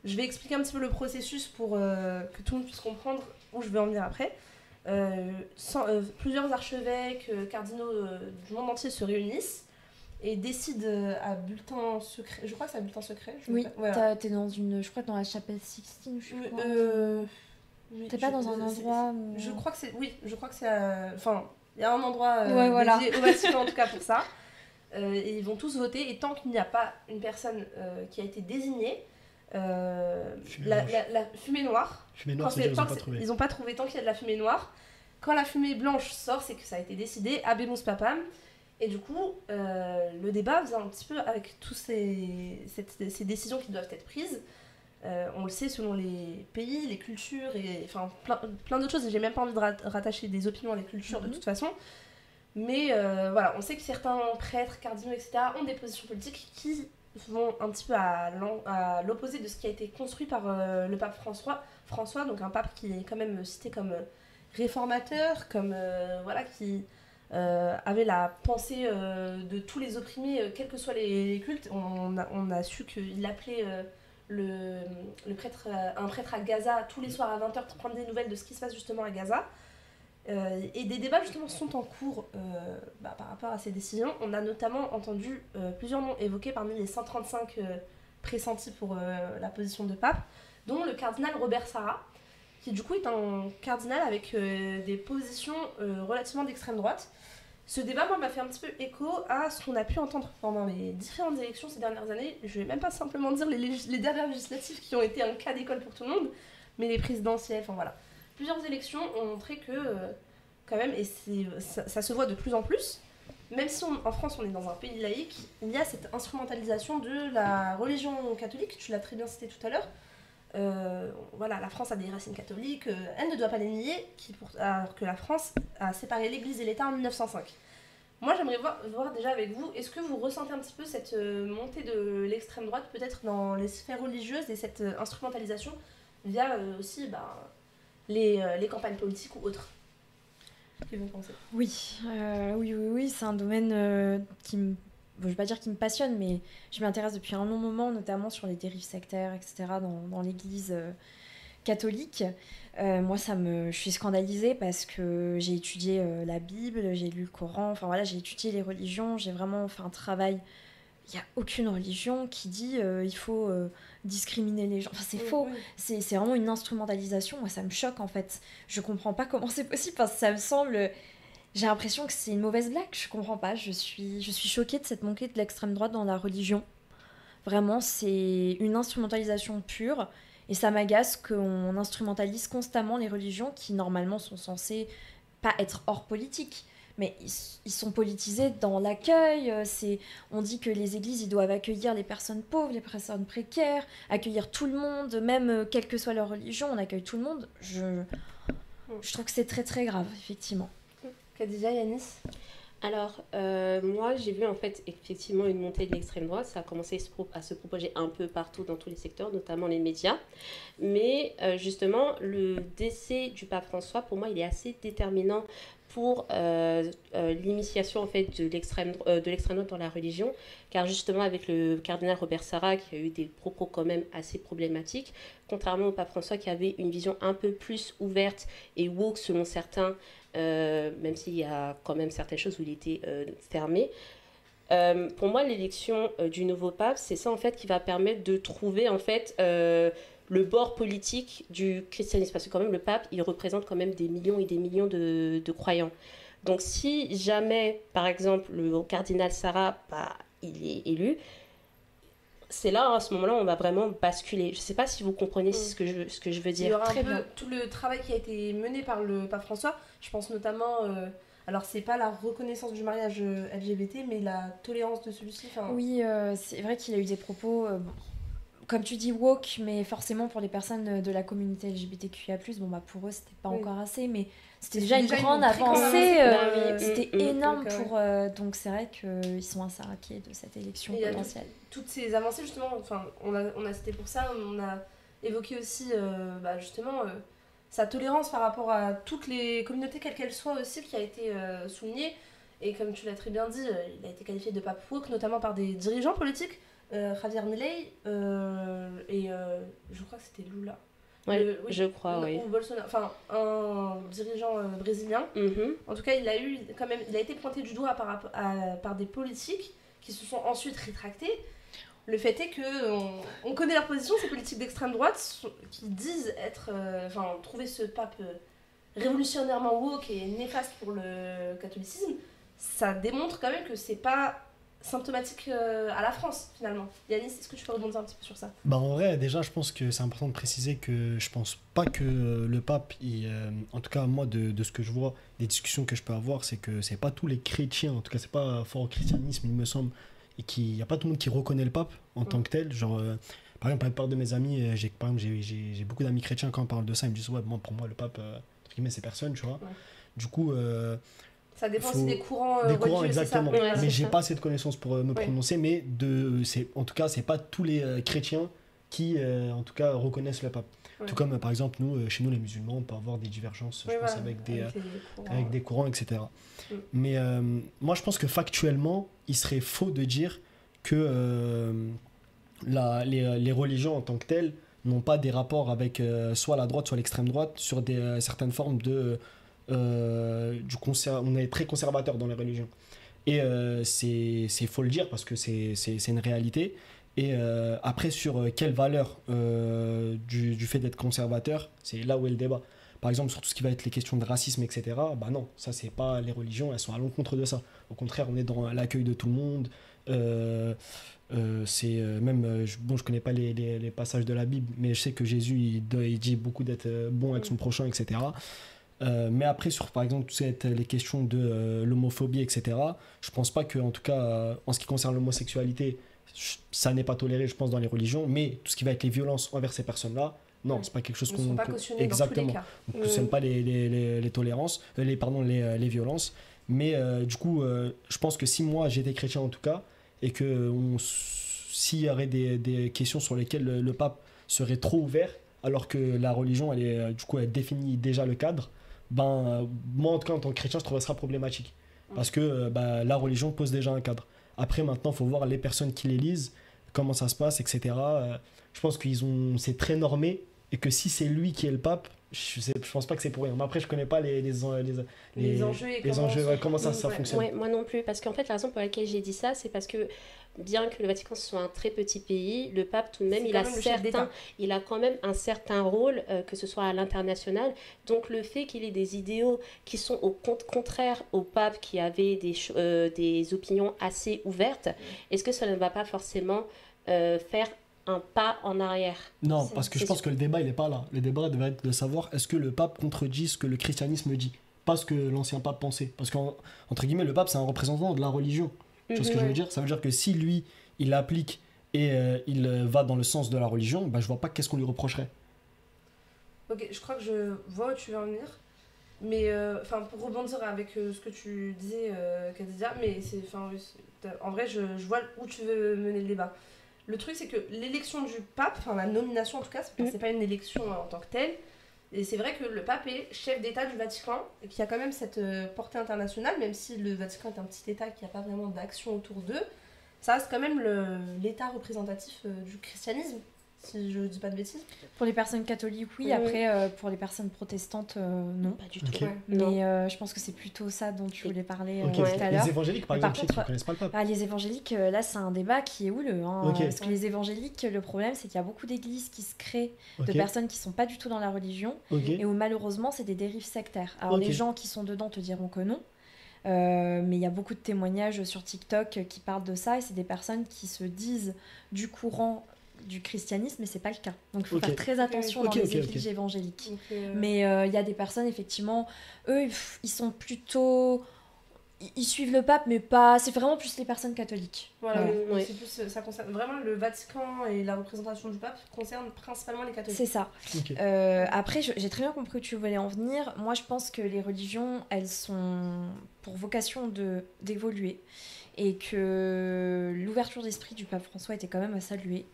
Je vais expliquer un petit peu le processus pour que tout le monde puisse comprendre où je vais en venir après. Plusieurs archevêques, cardinaux du monde entier se réunissent et décident à bulletin secret. Je crois que c'est à bulletin secret. Oui, voilà. t'es dans je crois que dans la chapelle Sixtine, je crois. T'es pas dans un endroit où... Je crois que c'est... Oui, je crois que c'est... Enfin, il y a un endroit voilà. dédié au Vatican en tout cas pour ça. Et ils vont tous voter et tant qu'il n'y a pas une personne qui a été désignée, la fumée noire. Fumée noire, c'est-à-dire qu'ils n'ont pas trouvé. Ils n'ont pas trouvé tant qu'il y a de la fumée noire. Quand la fumée blanche sort, c'est que ça a été décidé, habemus papam. Et du coup, le débat vient un petit peu avec toutes ces décisions qui doivent être prises. On le sait selon les pays, les cultures, et enfin plein d'autres choses. Et j'ai même pas envie de rattacher des opinions à les cultures de toute façon. Mais voilà, on sait que certains prêtres, cardinaux, etc. ont des positions politiques qui vont un petit peu à l'opposé de ce qui a été construit par le pape François, donc un pape qui est quand même cité comme réformateur, comme qui avait la pensée de tous les opprimés, quels que soient les cultes. On a su qu'il appelait un prêtre à Gaza tous les soirs à 20h pour prendre des nouvelles de ce qui se passe justement à Gaza. Et des débats justement sont en cours par rapport à ces décisions. On a notamment entendu plusieurs noms évoqués parmi les 135 pressentis pour la position de pape, dont le cardinal Robert Sarra, qui du coup est un cardinal avec des positions relativement d'extrême droite. Ce débat, moi, m'a fait un petit peu écho à ce qu'on a pu entendre pendant les différentes élections ces dernières années. Je vais même pas simplement dire les dernières législatives qui ont été un cas d'école pour tout le monde, mais les présidentielles, enfin voilà. Plusieurs élections ont montré que, quand même, et ça se voit de plus en plus, même si en France on est dans un pays laïque, il y a cette instrumentalisation de la religion catholique, tu l'as très bien cité tout à l'heure. La France a des racines catholiques, elle ne doit pas les nier, alors que la France a séparé l'Église et l'État en 1905. Moi j'aimerais voir déjà avec vous, est-ce que vous ressentez un petit peu cette montée de l'extrême droite peut-être dans les sphères religieuses et cette instrumentalisation via aussi les campagnes politiques ou autres? Qu'est-ce que vous pensez? Oui, c'est un domaine qui me... je ne vais pas dire qu'il me passionne, mais je m'intéresse depuis un long moment, notamment sur les dérives sectaires, etc., dans l'Église catholique. Moi, je suis scandalisée parce que j'ai étudié la Bible, j'ai lu le Coran, enfin voilà, j'ai étudié les religions, j'ai vraiment fait un travail. Il n'y a aucune religion qui dit il faut discriminer les gens. Enfin, c'est faux. C'est vraiment une instrumentalisation. Moi, ça me choque, en fait. Je ne comprends pas comment c'est possible. Enfin, ça me semble... J'ai l'impression que c'est une mauvaise blague. Je ne comprends pas. Je suis choquée de cette montée de l'extrême droite dans la religion. Vraiment, c'est une instrumentalisation pure. Et ça m'agace qu'on instrumentalise constamment les religions qui, normalement, sont censées pas être hors politique. Mais ils sont politisés dans l'accueil. On dit que les églises, ils doivent accueillir les personnes pauvres, les personnes précaires, accueillir tout le monde, même quelle que soit leur religion, on accueille tout le monde. Je trouve que c'est très très grave, effectivement. Khadija, Yanis? Alors, moi, j'ai vu en fait effectivement une montée de l'extrême droite. Ça a commencé à se propager un peu partout dans tous les secteurs, notamment les médias. Mais justement, le décès du pape François, pour moi, il est assez déterminant pour l'initiation en fait de l'extrême droite dans la religion, car justement avec le cardinal Robert Sarra qui a eu des propos quand même assez problématiques, contrairement au pape François qui avait une vision un peu plus ouverte et woke selon certains, même s'il y a quand même certaines choses où il était fermé. Pour moi, l'élection du nouveau pape, c'est ça en fait qui va permettre de trouver en fait le bord politique du christianisme, parce que quand même le pape, il représente quand même des millions et des millions de croyants. Donc si jamais, par exemple, le cardinal Sarra, il est élu, c'est là, à ce moment-là, on va vraiment basculer. Je ne sais pas si vous comprenez ce que je veux dire. Il y aura un peu tout le travail qui a été mené par le pape François. Je pense notamment Alors, c'est pas la reconnaissance du mariage LGBT, mais la tolérance de celui-ci. Oui, c'est vrai qu'il a eu des propos, bon, comme tu dis, woke, mais forcément pour les personnes de la communauté LGBTQIA+, bon bah pour eux c'était pas encore assez, mais c'était déjà une grande avancée, c'était énorme pour... donc c'est vrai qu'ils sont assez inquiets de cette élection potentielle. Toutes ces avancées, justement, on a cité pour ça, on a évoqué aussi justement sa tolérance par rapport à toutes les communautés, quelles qu'elles soient aussi, qui a été soulignée. Et comme tu l'as très bien dit, il a été qualifié de pape woke, notamment par des dirigeants politiques. Javier Milei et je crois que c'était Lula. Oui, je crois, oui. Ou Bolsonaro, enfin un dirigeant brésilien. En tout cas, il a été pointé du doigt par des politiques qui se sont ensuite rétractés. Le fait est que on connaît leur position, ces politiques d'extrême droite qui disent trouver ce pape révolutionnairement woke et néfaste pour le catholicisme. Ça démontre quand même que c'est pas symptomatique à la France, finalement. Yanis, est-ce que tu peux rebondir un petit peu sur ça ? Bah en vrai, déjà, je pense que c'est important de préciser que je pense pas que le pape, en tout cas, moi, de ce que je vois, des discussions que je peux avoir, c'est que c'est pas tous les chrétiens, en tout cas, c'est pas fort au christianisme, il me semble, et qu'il y a pas tout le monde qui reconnaît le pape en tant que tel. Genre, par exemple, à la part de mes amis, j'ai beaucoup d'amis chrétiens, quand on parle de ça, ils me disent, ouais, pour moi, le pape, entre guillemets, c'est personne, tu vois. Ouais. Du coup... ça dépend aussi des courants. Des courants, exactement. Ouais, mais j'ai pas assez de connaissances pour me prononcer, mais en tout cas, c'est pas tous les chrétiens qui, en tout cas, reconnaissent le pape. Ouais. Tout comme, par exemple, chez nous, les musulmans, on peut avoir des divergences, je pense, avec des courants, etc. Mais moi, je pense que factuellement, il serait faux de dire que les religions en tant que telles n'ont pas des rapports avec soit la droite, soit l'extrême droite, sur certaines formes de... on est très conservateur dans les religions et c'est faut le dire parce que c'est une réalité. Et après, sur quelle valeur du fait d'être conservateur, c'est là où est le débat. Par exemple, sur tout ce qui va être les questions de racisme, etc., bah non, ça c'est pas, les religions, elles sont à l'encontre de ça. Au contraire, on est dans l'accueil de tout le monde. C'est même, je connais pas les passages de la Bible, mais je sais que Jésus il dit beaucoup d'être bon avec son prochain, etc. Mais après, sur par exemple les questions de l'homophobie, etc., je pense pas que, en tout cas, en ce qui concerne l'homosexualité, ça n'est pas toléré, je pense, dans les religions, mais tout ce qui va être les violences envers ces personnes-là, non, c'est pas quelque chose qu'on... Exactement. On ne cautionne pas les tolérances, les violences. Mais du coup, je pense que si moi j'étais chrétien en tout cas, et que s'il y aurait des questions sur lesquelles le pape serait trop ouvert, alors que la religion, elle définit déjà le cadre, moi en tout cas en tant que chrétien, je trouverais ça problématique. Parce que la religion pose déjà un cadre. Après, maintenant, il faut voir les personnes qui les lisent, comment ça se passe, etc. Je pense que c'est très normé, et que si c'est lui qui est le pape, je pense pas que c'est pour rien. Mais après, je connais pas les enjeux et comment ça fonctionne. Ouais, moi non plus, parce qu'en fait, la raison pour laquelle j'ai dit ça, c'est parce que bien que le Vatican soit un très petit pays, le pape tout de même, il a quand même un certain rôle, que ce soit à l'international. Donc le fait qu'il ait des idéaux qui sont au contraire au pape, qui avait des opinions assez ouvertes, est-ce que ça ne va pas forcément faire un pas en arrière? Non, parce que je pense que le débat, il n'est pas là. Le débat devrait être de savoir, est-ce que le pape contredit ce que le christianisme dit, pas ce que l'ancien pape pensait. Parce qu'entre guillemets, le pape, c'est un représentant de la religion. Tu vois ce que je veux dire? Ça veut dire que si lui, il l'applique et il va dans le sens de la religion, je vois pas qu'est-ce qu'on lui reprocherait. Ok, je crois que je vois où tu veux en venir. Mais pour rebondir avec ce que tu disais, Khadija, mais en vrai, je vois où tu veux mener le débat. Le truc, c'est que l'élection du pape, la nomination en tout cas, c'est pas une élection en tant que telle. Et c'est vrai que le pape est chef d'État du Vatican, et qu'il y a quand même cette portée internationale, même si le Vatican est un petit État qui n'a pas vraiment d'action autour d'eux, ça reste quand même l'État représentatif du christianisme, si je dis pas de bêtises. Pour les personnes catholiques, oui. Après, pour les personnes protestantes, non. Pas du tout. Okay. Ouais. Mais je pense que c'est plutôt ça dont tu voulais parler tout à l'heure. Les évangéliques, par exemple, qui ne connaissent pas le pape. Les évangéliques, là, c'est un débat qui est houleux. Parce que les évangéliques, le problème, c'est qu'il y a beaucoup d'églises qui se créent de personnes qui ne sont pas du tout dans la religion, et où malheureusement, c'est des dérives sectaires. Alors, les gens qui sont dedans te diront que non. Mais il y a beaucoup de témoignages sur TikTok qui parlent de ça, et c'est des personnes qui se disent du courant du christianisme, mais c'est pas le cas. Donc il faut faire très attention dans les églises évangéliques. Mais il y a des personnes, effectivement, eux, ils sont plutôt ils suivent le pape, mais pas. C'est vraiment plus les personnes catholiques. Voilà, Ouais. mais Ouais. c'est plus, ça concerne vraiment le Vatican et la représentation du pape concerne principalement les catholiques. C'est ça. Ok. Après, j'ai très bien compris où tu voulais en venir. Moi, je pense que les religions, elles sont pour vocation d'évoluer et que l'ouverture d'esprit du pape François était quand même à saluer.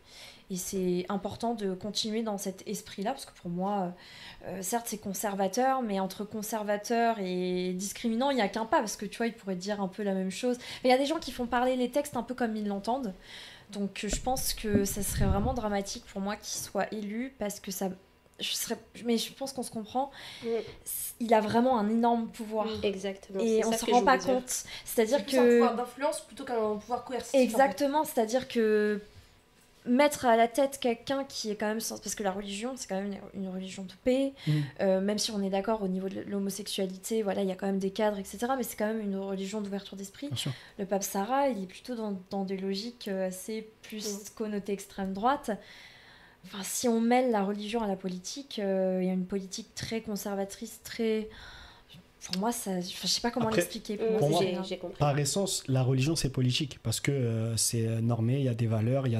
Et c'est important de continuer dans cet esprit-là, parce que pour moi, certes, c'est conservateur, mais entre conservateur et discriminant, il n'y a qu'un pas, parce que tu vois, il pourrait dire un peu la même chose. Mais il y a des gens qui font parler les textes un peu comme ils l'entendent. Donc je pense que ça serait vraiment dramatique pour moi qu'il soit élu, parce que ça... Mais je pense qu'on se comprend. Il a vraiment un énorme pouvoir. Exactement. Et c'est on ça se que rend je pas voulais dire. compte. C'est-à-dire C'est plus un que... pouvoir d'influence plutôt qu'un pouvoir coercitif. Exactement, c'est-à-dire que mettre à la tête quelqu'un qui est quand même... Parce que la religion, c'est quand même une religion de paix, même si on est d'accord au niveau de l'homosexualité, voilà, il y a quand même des cadres, etc. Mais c'est quand même une religion d'ouverture d'esprit. Bien sûr. Le pape Sarah, il est plutôt dans des logiques assez plus connotées extrême droite. Enfin, si on mêle la religion à la politique, il y a une politique très conservatrice, très... Pour moi, ça... Enfin, je sais pas comment Après, l'expliquer. pour moi, J'ai compris. Par essence, la religion, c'est politique parce que c'est normé, il y a des valeurs, il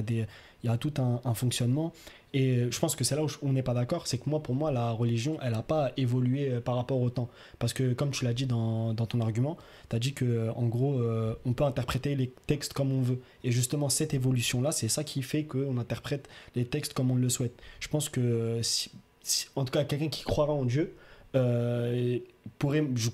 y a tout un fonctionnement. Et je pense que c'est là où on n'est pas d'accord, c'est que pour moi, la religion, elle n'a pas évolué par rapport au temps. Parce que, comme tu l'as dit dans ton argument, tu as dit qu'en gros, on peut interpréter les textes comme on veut. Et justement, cette évolution-là, c'est ça qui fait qu'on interprète les textes comme on le souhaite. Je pense que, en tout cas, quelqu'un qui croira en Dieu,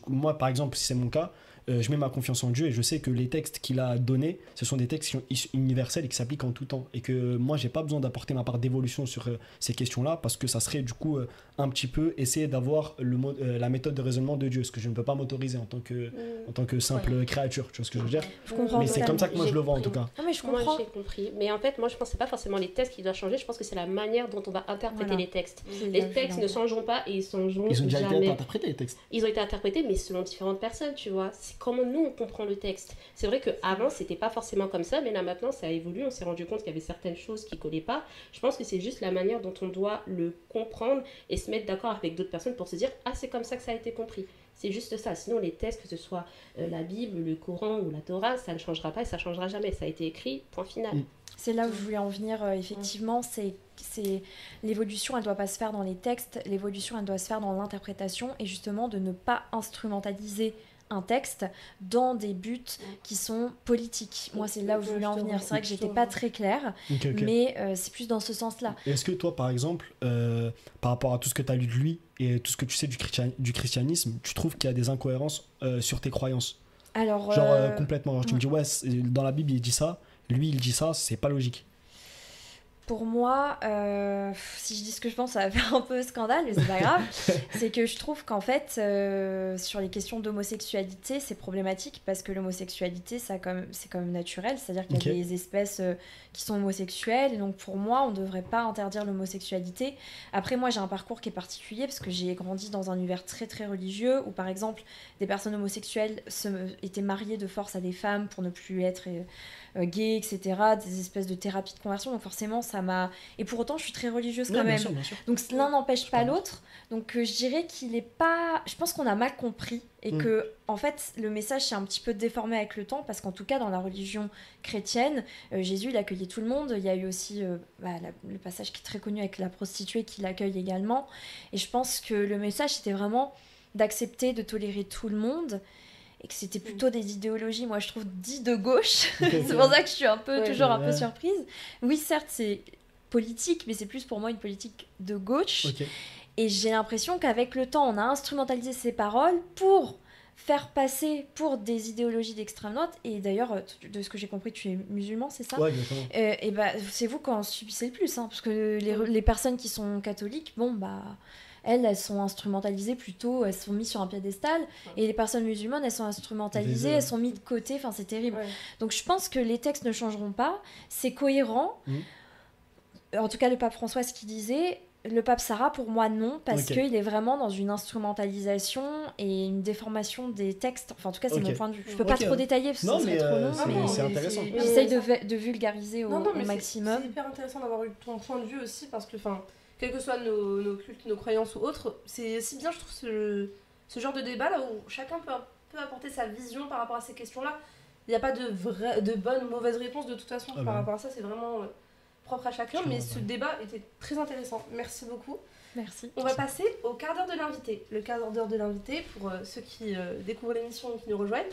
moi, par exemple, si c'est mon cas, je mets ma confiance en Dieu et je sais que les textes qu'il a donnés, ce sont des textes qui sont universels et qui s'appliquent en tout temps. Et que moi, j'ai pas besoin d'apporter ma part d'évolution sur ces questions-là parce que ça serait du coup un petit peu essayer d'avoir la méthode de raisonnement de Dieu, ce que je ne peux pas m'autoriser en tant que simple créature. Tu vois ce que je veux dire? Je comprends Mais c'est comme ça que moi je le vois en J'ai tout cas. Non, mais je Moi, comprends. j'ai compris. Mais en fait, moi, je pense que c'est pas forcément les textes qui doivent changer. Je pense que c'est la manière dont on va interpréter Voilà. les textes. C'est là Les où je textes voulais ne en venir. changeront pas et ils changeront Ils ont déjà jamais. été interprétés les textes. Ils ont été interprétés, mais selon différentes personnes, tu vois. C'est comment nous, on comprend le texte. C'est vrai qu'avant, c'était pas forcément comme ça, mais là, maintenant, ça a évolué. On s'est rendu compte qu'il y avait certaines choses qui collaient pas. Je pense que c'est juste la manière dont on doit le comprendre et se mettre d'accord avec d'autres personnes pour se dire « Ah, c'est comme ça que ça a été compris ». C'est juste ça. Sinon, les textes, que ce soit la Bible, le Coran ou la Torah, ça ne changera pas et ça ne changera jamais. Ça a été écrit, point final. C'est là où je voulais en venir, effectivement, c'est l'évolution, elle doit pas se faire dans les textes, l'évolution, elle doit se faire dans l'interprétation, et justement de ne pas instrumentaliser un texte dans des buts qui sont politiques. Moi, c'est là où je voulais en venir. C'est vrai que j'étais pas très claire, Ok. mais c'est plus dans ce sens-là. Est-ce que toi, par exemple, par rapport à tout ce que tu as lu de lui et tout ce que tu sais du christianisme, tu trouves qu'il y a des incohérences sur tes croyances? Alors, Genre complètement. Genre, tu me dis, ouais, dans la Bible, il dit ça, lui, il dit ça, c'est pas logique. pour moi, si je dis ce que je pense, ça va faire un peu scandale, mais c'est pas grave. C'est que je trouve qu'en fait, sur les questions d'homosexualité, c'est problématique parce que l'homosexualité, c'est quand même naturel. C'est-à-dire qu'il y a des espèces qui sont homosexuelles. Et donc, pour moi, on ne devrait pas interdire l'homosexualité. Après, moi, j'ai un parcours qui est particulier parce que j'ai grandi dans un univers très, très religieux où, par exemple, des personnes homosexuelles étaient mariées de force à des femmes pour ne plus être gays, etc. Des espèces de thérapies de conversion. Donc, forcément, ça m'a... Et pour autant, je suis très religieuse quand même. Bien sûr. Donc l'un n'empêche pas l'autre. Donc je dirais qu'il est pas... Je pense qu'on a mal compris et que en fait le message s'est un petit peu déformé avec le temps parce qu'en tout cas dans la religion chrétienne, Jésus il accueillait tout le monde. Il y a eu aussi le passage qui est très connu avec la prostituée qui l'accueille également. Et je pense que le message c'était vraiment d'accepter, de tolérer tout le monde. Et que c'était plutôt des idéologies, moi je trouve, dites de gauche. C'est pour ça que je suis toujours un peu surprise. Oui, certes, c'est politique, mais c'est plus pour moi une politique de gauche. Et j'ai l'impression qu'avec le temps, on a instrumentalisé ces paroles pour faire passer pour des idéologies d'extrême droite. Et d'ailleurs, de ce que j'ai compris, tu es musulman, c'est ça? Ouais, exactement. Et bah, c'est vous qui en subissez le plus, hein, parce que les personnes qui sont catholiques, bon, bah... Elles sont instrumentalisées plutôt, elles sont mises sur un piédestal, et les personnes musulmanes, elles sont instrumentalisées, elles sont mises de côté, enfin c'est terrible. Donc je pense que les textes ne changeront pas, c'est cohérent. En tout cas, le pape François, ce qu'il disait, le pape Sarah, pour moi, non, parce qu'il est vraiment dans une instrumentalisation et une déformation des textes. Enfin, en tout cas, c'est mon point de vue. Je peux pas trop détailler, parce que ça serait trop long, mais c'est intéressant. J'essaye de vulgariser au maximum. C'est hyper intéressant d'avoir eu ton point de vue aussi, parce que, enfin... Quels que soient nos cultes, nos croyances ou autres, c'est si bien, je trouve, ce genre de débat là où chacun peut peu apporter sa vision par rapport à ces questions-là. Il n'y a pas de bonne ou mauvaise réponse de toute façon par rapport à ça, c'est vraiment propre à chacun, mais ce débat était très intéressant. Merci beaucoup. Merci. On va passer au quart d'heure de l'invité. Le quart d'heure de l'invité, pour ceux qui découvrent l'émission ou qui nous rejoignent,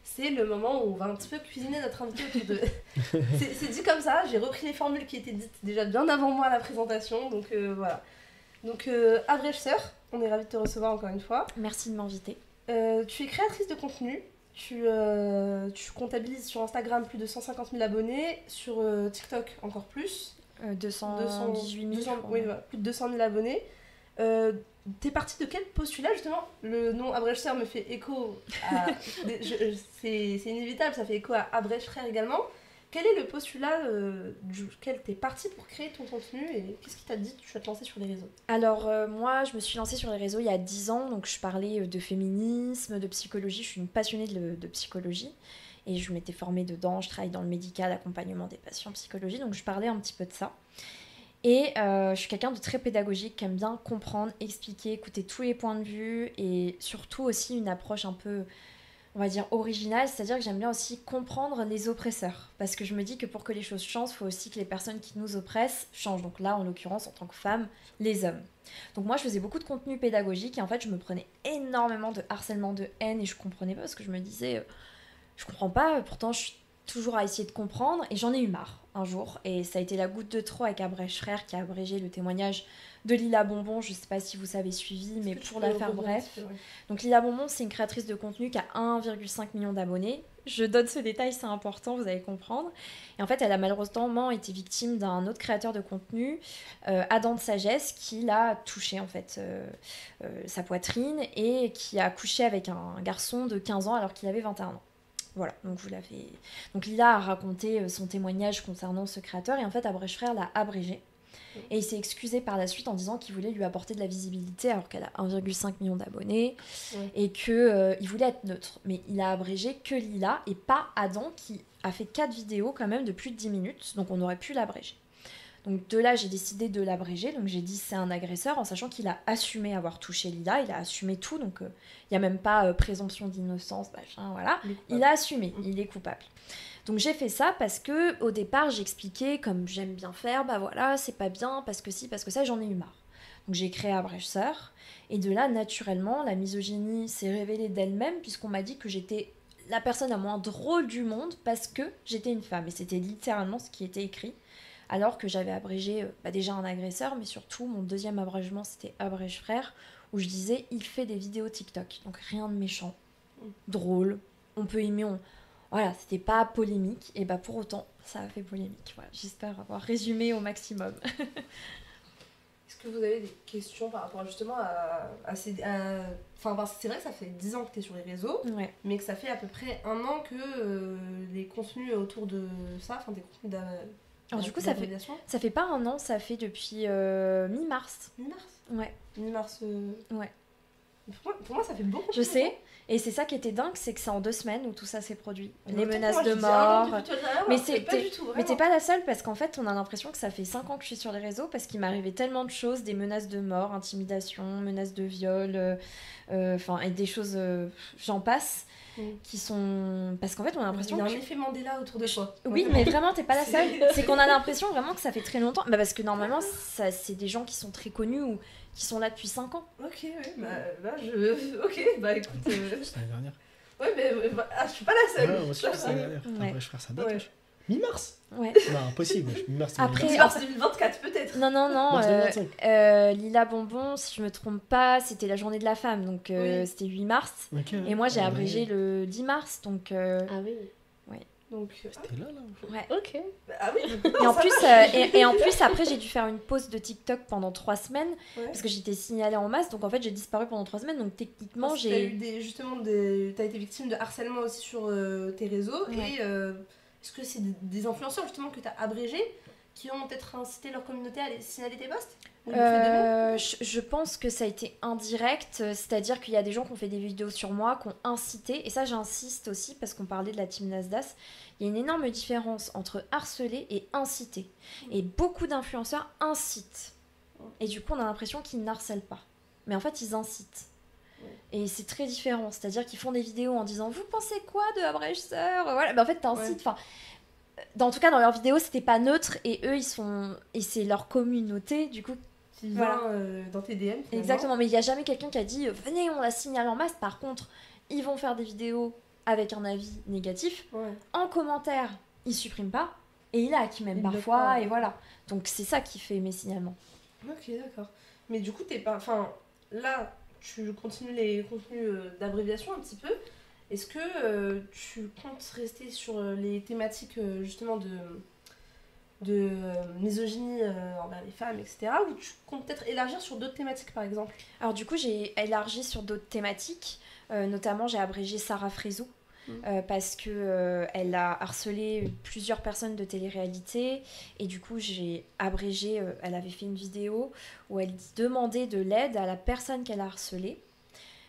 c'est le moment où on va un petit peu cuisiner notre invité autour de... c'est dit comme ça, j'ai repris les formules qui étaient dites déjà bien avant moi à la présentation, donc voilà. Donc Abrège Sœur, on est ravis de te recevoir encore une fois. Merci de m'inviter. Tu es créatrice de contenu, tu comptabilises sur Instagram plus de 150 000 abonnés, sur TikTok encore plus. 218 000. Oui, voilà, plus de 200 000 abonnés. T'es partie de quel postulat justement? Le nom Abrège Sœur me fait écho à... c'est inévitable, ça fait écho à Abrège Frère également. Quel est le postulat duquel t'es partie pour créer ton contenu et qu'est-ce qui t'a dit que tu vas te lancer sur les réseaux? Alors moi je me suis lancée sur les réseaux il y a 10 ans, donc je parlais de féminisme, de psychologie, je suis une passionnée de psychologie et je m'étais formée dedans, je travaille dans le médical, accompagnement des patients, psychologie, donc je parlais un petit peu de ça. Et je suis quelqu'un de très pédagogique qui aime bien comprendre, expliquer, écouter tous les points de vue et surtout aussi une approche un peu, on va dire, originale, c'est-à-dire que j'aime bien aussi comprendre les oppresseurs. Parce que je me dis que pour que les choses changent, il faut aussi que les personnes qui nous oppressent changent. Donc là, en l'occurrence, en tant que femme, les hommes. Donc moi, je faisais beaucoup de contenu pédagogique et en fait, je me prenais énormément de harcèlement, de haine et je comprenais pas parce que je me disais, je comprends pas, pourtant je suis toujours à essayer de comprendre et j'en ai eu marre un jour et ça a été la goutte de trop avec Abrège Frère qui a abrégé le témoignage de Lila Bonbon, je sais pas si vous avez suivi mais pour la faire bref. Donc Lila Bonbon c'est une créatrice de contenu qui a 1,5 million d'abonnés, je donne ce détail, c'est important, vous allez comprendre, et en fait elle a malheureusement été victime d'un autre créateur de contenu, Adam de Sagesse, qui l'a touché en fait sa poitrine et qui a couché avec un garçon de 15 ans alors qu'il avait 21 ans. Voilà, donc vous l'avez. Donc Lila a raconté son témoignage concernant ce créateur et en fait Abrège Frère l'a abrégé. Et il s'est excusé par la suite en disant qu'il voulait lui apporter de la visibilité alors qu'elle a 1,5 million d'abonnés et qu'il voulait être neutre. Mais il a abrégé que Lila et pas Adam qui a fait 4 vidéos quand même de plus de 10 minutes, donc on aurait pu l'abréger. Donc de là, j'ai décidé de l'abréger, donc j'ai dit c'est un agresseur, en sachant qu'il a assumé avoir touché Lila, il a assumé tout, donc il n'y a même pas présomption d'innocence, machin, voilà. Il a assumé, il est coupable. Donc j'ai fait ça parce que au départ, j'expliquais, comme j'aime bien faire, bah voilà, c'est pas bien, parce que si, parce que ça, j'en ai eu marre. Donc j'ai créé Abrège Sœur, et de là, naturellement, la misogynie s'est révélée d'elle-même, puisqu'on m'a dit que j'étais la personne la moins drôle du monde, parce que j'étais une femme, et c'était littéralement ce qui était écrit. Alors que j'avais abrégé déjà un agresseur, mais surtout mon deuxième abrégement c'était Abrège Frère, où je disais il fait des vidéos TikTok, donc rien de méchant, drôle, on peut aimer, voilà, c'était pas polémique, et bah pour autant ça a fait polémique. Voilà, j'espère avoir résumé au maximum. Est-ce que vous avez des questions par rapport justement à ces... Enfin, c'est vrai que ça fait 10 ans que tu es sur les réseaux, mais que ça fait à peu près 1 an que les contenus autour de ça, enfin des contenus alors du coup ça fait pas 1 an, ça fait depuis mi-mars. Mi-mars? Ouais. Mi-mars Ouais. Pour moi ça fait beaucoup. Je sais, et c'est ça qui était dingue, c'est que c'est en 2 semaines où tout ça s'est produit. Les menaces moi, de mort. Mais t'es pas la seule parce qu'en fait on a l'impression que ça fait 5 ans que je suis sur les réseaux parce qu'il m'arrivait tellement de choses, des menaces de mort, intimidation, menaces de viol, et des choses, j'en passe. Qui sont... Parce qu'en fait on a l'impression il y a un effet Mandela autour de toi. Oui mais vraiment t'es pas la seule. C'est qu'on a l'impression vraiment que ça fait très longtemps, parce que normalement c'est des gens qui sont très connus ou qui sont là depuis 5 ans. Ok, oui, ok, bah écoute... C'est l'année dernière. Ouais mais je suis pas la seule. Ouais, moi aussi c'est l'année dernière. Abrège Frère ça date. Mi-mars? Ouais. Non, impossible. Mi-mars 2024 peut-être. Non. Lila Bonbon, si je me trompe pas, c'était la journée de la femme, donc c'était 8 mars. Okay. Et moi j'ai abrégé le 10 mars, donc... Ah oui. Ouais. Donc, c'était là. Ouais. Ok. Ah oui. Et en plus après j'ai dû faire une pause de TikTok pendant 3 semaines parce que j'étais signalée en masse, donc en fait j'ai disparu pendant 3 semaines, donc techniquement j'ai... T'as été victime de harcèlement aussi sur tes réseaux et... Est-ce que c'est des influenceurs justement que tu as abrégés qui ont peut-être incité leur communauté à aller signaler tes posts? Je pense que ça a été indirect, c'est-à-dire qu'il y a des gens qui ont fait des vidéos sur moi, qui ont incité, et ça j'insiste aussi parce qu'on parlait de la team Nasdas, il y a une énorme différence entre harceler et inciter. Et beaucoup d'influenceurs incitent. Et du coup on a l'impression qu'ils n'harcèlent pas. Mais en fait ils incitent. Et c'est très différent, c'est-à-dire qu'ils font des vidéos en disant vous pensez quoi de Abrechser, voilà, en fait t'incites, enfin en tout cas dans leurs vidéos c'était pas neutre et eux et c'est leur communauté du coup qui vient dans tes DM. Exactement, mais il y a jamais quelqu'un qui a dit venez on la signale en masse. Par contre ils vont faire des vidéos avec un avis négatif, en commentaire ils suppriment pas et il a qui même parfois et voilà, donc c'est ça qui fait mes signalements. Ok, d'accord. Mais du coup t'es pas, enfin là tu continues les contenus d'abréviation un petit peu. Est-ce que tu comptes rester sur les thématiques justement de misogynie envers les femmes, etc. Ou tu comptes peut-être élargir sur d'autres thématiques par exemple? Alors du coup j'ai élargi sur d'autres thématiques, notamment j'ai abrégé Sarah Frézou. Parce que elle a harcelé plusieurs personnes de télé-réalité et du coup j'ai abrégé, elle avait fait une vidéo où elle demandait de l'aide à la personne qu'elle a harcelée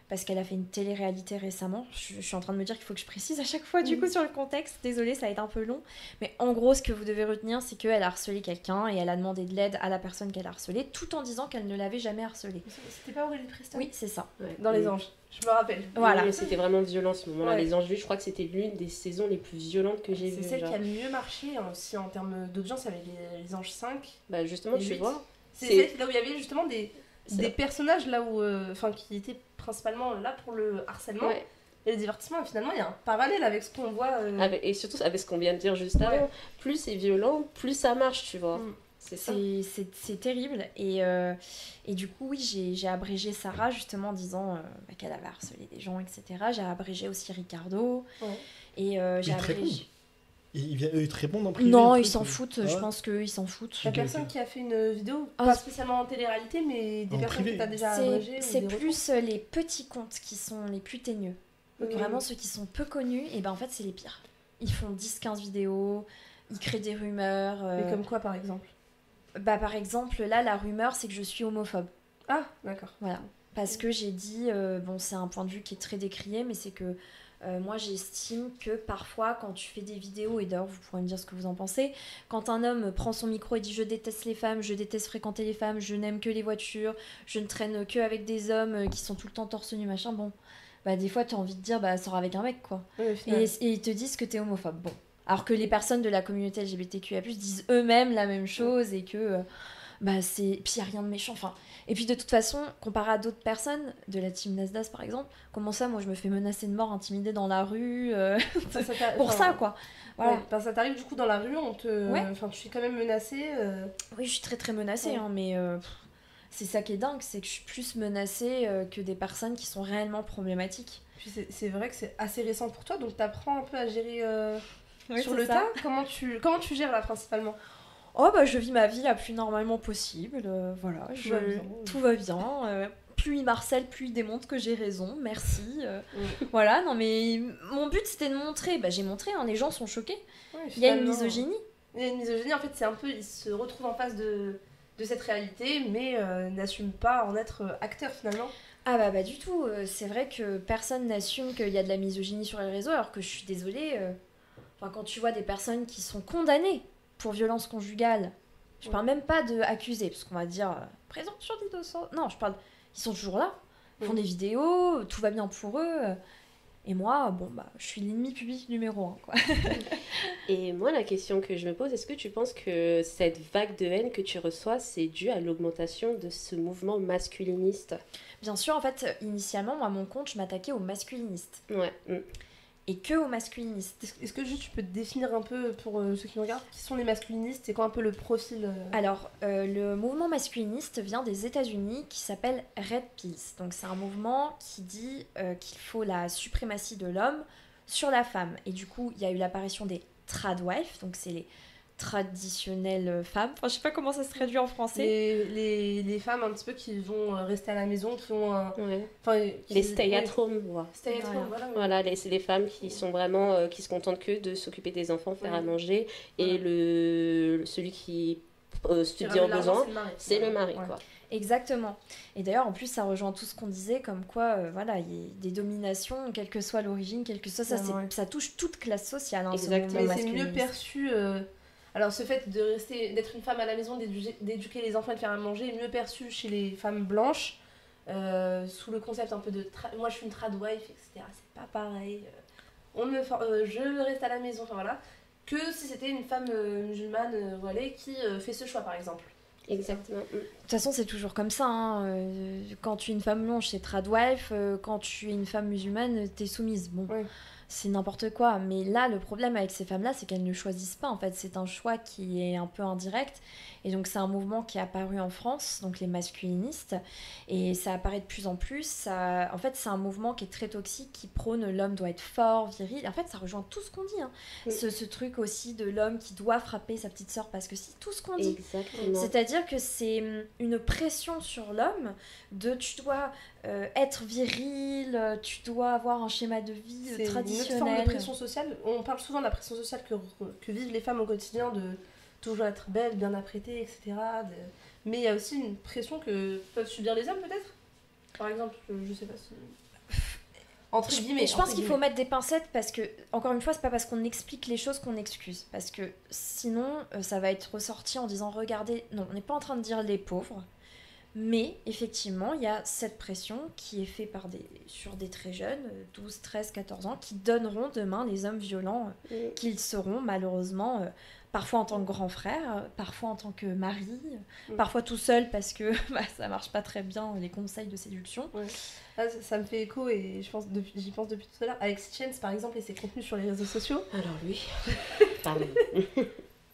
parce qu'elle a fait une télé-réalité récemment. Je suis en train de me dire qu'il faut que je précise à chaque fois du coup sur le contexte, désolée ça va être un peu long, mais en gros ce que vous devez retenir c'est qu'elle a harcelé quelqu'un et elle a demandé de l'aide à la personne qu'elle a harcelée tout en disant qu'elle ne l'avait jamais harcelée. C'était pas Aurélie Preston? Oui c'est ça, dans Les Anges, je me rappelle. Voilà. Oui, c'était vraiment violent ce moment-là. Les Anges, je crois que c'était l'une des saisons les plus violentes que j'ai vues. C'est celle qui a le mieux marché aussi en termes d'audience avec les Anges 5. Bah justement, tu vois. C'est celle là où il y avait justement des personnages là où, qui étaient principalement là pour le harcèlement et le divertissement. Et finalement, il y a un parallèle avec ce qu'on voit. Et surtout avec ce qu'on vient de dire juste avant. Plus c'est violent, plus ça marche, tu vois. C'est ça. C'est terrible. Et du coup, oui, j'ai abrégé Sarah justement en disant qu'elle avait harcelé des gens, etc. J'ai abrégé aussi Ricardo. Et j'ai abrégé... Ils te répondent en privé? Non, ils s'en foutent, je pense qu'ils s'en foutent. La personne qui a fait une vidéo, pas spécialement en télé-réalité, mais des personnes que tu as déjà abrégées. C'est plus les petits comptes qui sont les plus teigneux. Vraiment, ceux qui sont peu connus, et ben en fait, c'est les pires. Ils font 10-15 vidéos, ils créent des rumeurs. Mais comme quoi, par exemple? Bah, par exemple, là, la rumeur, c'est que je suis homophobe. Ah, d'accord. Voilà. Parce que j'ai dit, bon, c'est un point de vue qui est très décrié, mais c'est que moi j'estime que parfois quand tu fais des vidéos, et d'ailleurs vous pourrez me dire ce que vous en pensez, quand un homme prend son micro et dit je déteste les femmes, je déteste fréquenter les femmes, je n'aime que les voitures, je ne traîne que avec des hommes qui sont tout le temps torse nu machin, bon, bah des fois tu as envie de dire bah sors avec un mec quoi. Et ils te disent que t'es homophobe, bon. Alors que les personnes de la communauté LGBTQIA+, disent eux-mêmes la même chose et que bah c'est... Puis il n'y a rien de méchant, enfin... Et puis de toute façon, comparé à d'autres personnes, de la team Nasdaq par exemple, comment ça, moi je me fais menacer de mort, intimidée dans la rue, pour ça quoi. Voilà. Ça t'arrive du coup dans la rue, tu suis quand même menacée Oui, je suis très très menacée, hein, mais c'est ça qui est dingue, c'est que je suis plus menacée que des personnes qui sont réellement problématiques. Puis c'est vrai que c'est assez récent pour toi, donc t'apprends un peu à gérer sur le tas. Comment tu gères là principalement? Oh bah je vis ma vie la plus normalement possible, voilà, tout va bien. Plus il marcelle, plus il démontre que j'ai raison, merci. Voilà, non mais mon but c'était de montrer, bah j'ai montré, hein, les gens sont choqués. Il y a une misogynie. Il y a une misogynie, en fait c'est un peu, ils se retrouvent en face de cette réalité, mais n'assument pas en être acteur finalement. Ah bah du tout, c'est vrai que personne n'assume qu'il y a de la misogynie sur les réseaux, alors que je suis désolée, quand tu vois des personnes qui sont condamnées pour violence conjugale, je parle même pas de accusés, parce qu'on va dire présomption d'innocence. Non, je parle, ils sont toujours là, ils font des vidéos, tout va bien pour eux. Et moi, bon bah, je suis l'ennemi public numéro 1, quoi. Et moi, la question que je me pose, est-ce que tu penses que cette vague de haine que tu reçois, c'est dû à l'augmentation de ce mouvement masculiniste? Bien sûr, en fait, initialement, moi, mon compte, je m'attaquais aux masculinistes. Ouais. Et que aux masculinistes. Est-ce que juste tu peux te définir un peu pour ceux qui nous regardent, qui sont les masculinistes, c'est quoi un peu le profil Alors, le mouvement masculiniste vient des États-Unis qui s'appelle Red Pills. Donc c'est un mouvement qui dit qu'il faut la suprématie de l'homme sur la femme. Et du coup, il y a eu l'apparition des tradwives, donc c'est les traditionnelles femmes. Enfin, je sais pas comment ça se traduit en français. Les femmes un petit peu qui vont rester à la maison, qui ont les stay at home. Stay at home, voilà, c'est les femmes qui sont vraiment qui se contentent que de s'occuper des enfants, faire à manger, et celui qui subvient aux besoins, c'est le mari, quoi. Exactement. Et d'ailleurs, en plus, ça rejoint tout ce qu'on disait, comme quoi, voilà, il y a des dominations, quelle que soit l'origine, quelle que soit ça touche toute classe sociale. Hein, exactement. Mais c'est mieux perçu. Alors, ce fait d'être une femme à la maison, d'éduquer les enfants et de faire à manger est mieux perçu chez les femmes blanches sous le concept un peu de moi je suis une tradwife, etc. C'est pas pareil. Je reste à la maison, enfin voilà. Que si c'était une femme musulmane voilée qui fait ce choix, par exemple. Exactement. De toute façon, c'est toujours comme ça. Hein. Quand tu es une femme blanche, c'est tradwife. Quand tu es une femme musulmane, t'es soumise. Bon, Ouais. c'est n'importe quoi. Mais là, le problème avec ces femmes-là, c'est qu'elles ne choisissent pas. En fait, c'est un choix qui est un peu indirect. Et donc, c'est un mouvement qui est apparu en France, donc les masculinistes. Et ça apparaît de plus en plus. En fait, c'est un mouvement qui est très toxique, qui prône l'homme doit être fort, viril. En fait, ça rejoint tout ce qu'on dit. Hein. Oui. Ce truc aussi de l'homme qui doit frapper sa petite sœur parce que c'est tout ce qu'on dit. Exactement. C'est-à-dire que c'est une pression sur l'homme de tu dois être viril, tu dois avoir un schéma de vie C'est une autre traditionnel. forme de pression sociale. On parle souvent de la pression sociale que vivent les femmes au quotidien, de toujours être belle, bien apprêtée, etc. Mais il y a aussi une pression que peuvent subir les hommes, peut-être. Par exemple, je sais pas si... Entre guillemets. Je pense qu'il faut mettre des pincettes parce que, encore une fois, c'est pas parce qu'on explique les choses qu'on excuse. Parce que sinon, ça va être ressorti en disant regardez, non, on n'est pas en train de dire les pauvres. Mais effectivement, il y a cette pression qui est faite sur des très jeunes, 12, 13, 14 ans, qui donneront demain les hommes violents qu'ils seront malheureusement, parfois en tant que grand frère, parfois en tant que mari, parfois tout seul parce que ça marche pas très bien les conseils de séduction. Ouais. Ah, ça me fait écho et j'y pense depuis tout à l'heure. Alexis Chance, par exemple, et ses contenus sur les réseaux sociaux. Alors lui, pardon.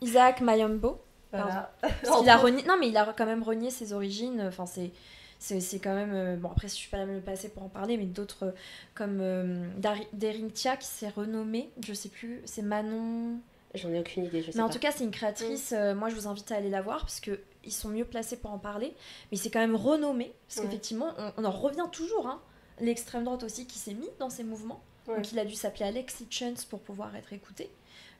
Isaac Mayombo. Voilà. Parce qu'il a renié... Non, mais il a quand même renié ses origines. Enfin, c'est quand même... Bon, après, je suis pas la même placée pour en parler, mais d'autres comme Derintia qui s'est renommée, je sais plus, c'est Manon... J'en ai aucune idée, je sais Mais en pas. tout cas, c'est une créatrice, moi je vous invite à aller la voir, parce qu'ils sont mieux placés pour en parler. Mais c'est quand même renommé, parce qu'effectivement, on en revient toujours. Hein. L'extrême droite aussi qui s'est mis dans ces mouvements. Ouais. Donc il a dû s'appeler Alexis Chance pour pouvoir être écouté.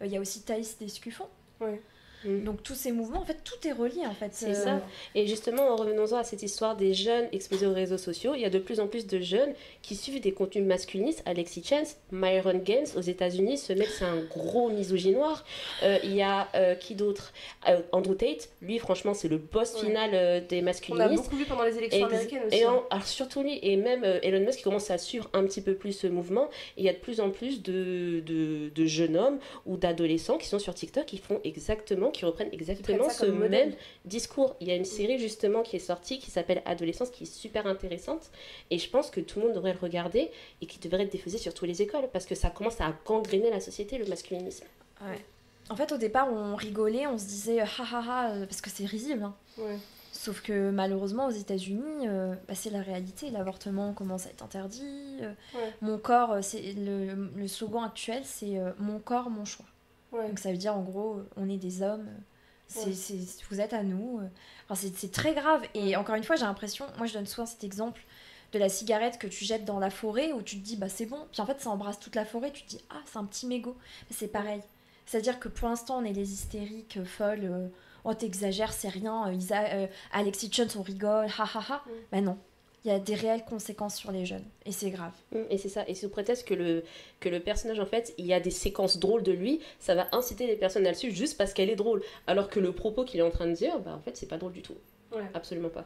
Il y a aussi Thaïs Descuffon. Ouais. Donc tous ces mouvements, en fait, tout est relié en fait. C'est ça. Et justement, en revenant à cette histoire des jeunes exposés aux réseaux sociaux, il y a de plus en plus de jeunes qui suivent des contenus masculinistes. Alexis Chance, Myron Gaines aux États-Unis, ce mec c'est un gros misogynoir. Il y a qui d'autre Andrew Tate, lui franchement c'est le boss final des On a masculinistes. beaucoup vu pendant les élections américaines aussi. Alors surtout lui, et même Elon Musk qui commence à suivre un petit peu plus ce mouvement. Et il y a de plus en plus de jeunes hommes ou d'adolescents qui sont sur TikTok qui reprennent exactement ce même discours. Il y a une série justement qui est sortie qui s'appelle Adolescence qui est super intéressante et je pense que tout le monde devrait le regarder et qui devrait être diffusé sur toutes les écoles parce que ça commence à gangréner la société, le masculinisme. Ouais. En fait, au départ, on rigolait, on se disait ha ha ha parce que c'est risible. Hein. Ouais. Sauf que malheureusement, aux États-Unis, c'est la réalité. L'avortement commence à être interdit. Mon corps, c'est le slogan actuel, c'est mon corps, mon choix. Ouais. Donc ça veut dire en gros, on est des hommes, vous êtes à nous. Enfin, c'est très grave. Et encore une fois, j'ai l'impression, moi je donne souvent cet exemple de la cigarette que tu jettes dans la forêt où tu te dis bah c'est bon. Puis en fait, ça embrasse toute la forêt. Tu te dis ah c'est un petit mégot. Mais c'est pareil. C'est-à-dire que pour l'instant, on est les hystériques folles. Oh t'exagères, c'est rien. Alexis Chance, on rigole, ha ha ha. Bah non. Il y a des réelles conséquences sur les jeunes. Et c'est grave. Et c'est ça. Et sous prétexte que le personnage, en fait, il y a des séquences drôles de lui, ça va inciter les personnes à le suivre juste parce qu'elle est drôle. Alors que le propos qu'il est en train de dire, bah en fait, c'est pas drôle du tout. Ouais. Absolument pas.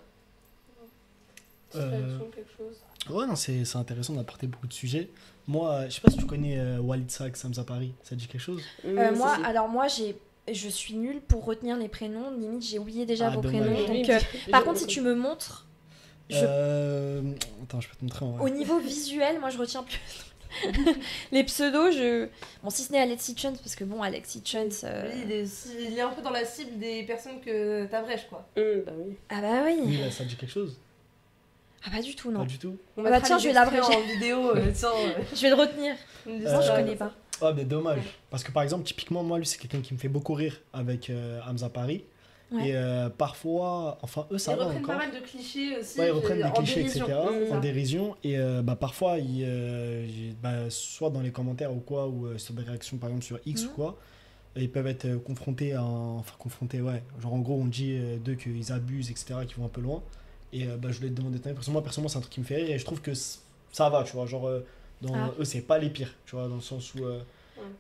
Quelque chose. Ouais, non, c'est intéressant d'apporter beaucoup de sujets. Moi, je sais pas si tu connais Walid Sak, Samza Paris, ça te dit quelque chose? Moi, je suis nulle pour retenir les prénoms. Limite, j'ai oublié déjà vos dommage. prénoms. Donc, par contre, si tu me montres... Attends, je peux te montrer en vrai. Au niveau visuel, moi je retiens plus les pseudos. Bon, si ce n'est Alexis Chance, parce que bon, Alexis Chance. Il est un peu dans la cible des personnes que t'abrèches, quoi. Bah oui. Ah bah oui. Oui, là, ça te dit quelque chose? Ah pas du tout, non. Pas du tout. On bah tiens, je vais l'abréger en vidéo. Je vais le retenir. Non, je connais pas. Ah, mais dommage. Parce que par exemple, typiquement, moi, lui, c'est quelqu'un qui me fait beaucoup rire avec Hamza Paris. Ouais. Et parfois, enfin, eux, ça va encore. Ils reprennent pas mal de clichés aussi. Ouais, ils reprennent des clichés, dérision. etc. En dérision. Et parfois, soit dans les commentaires ou quoi, ou sur des réactions, par exemple, sur X ou quoi, ils peuvent être confrontés à ouais. Genre, en gros, on dit d'eux qu'ils abusent, etc., qu'ils vont un peu loin. Et je voulais te demander ton avis. Parce que moi, personnellement, c'est un truc qui me fait rire et je trouve que ça va, tu vois. Genre, eux, c'est pas les pires, tu vois, dans le sens où.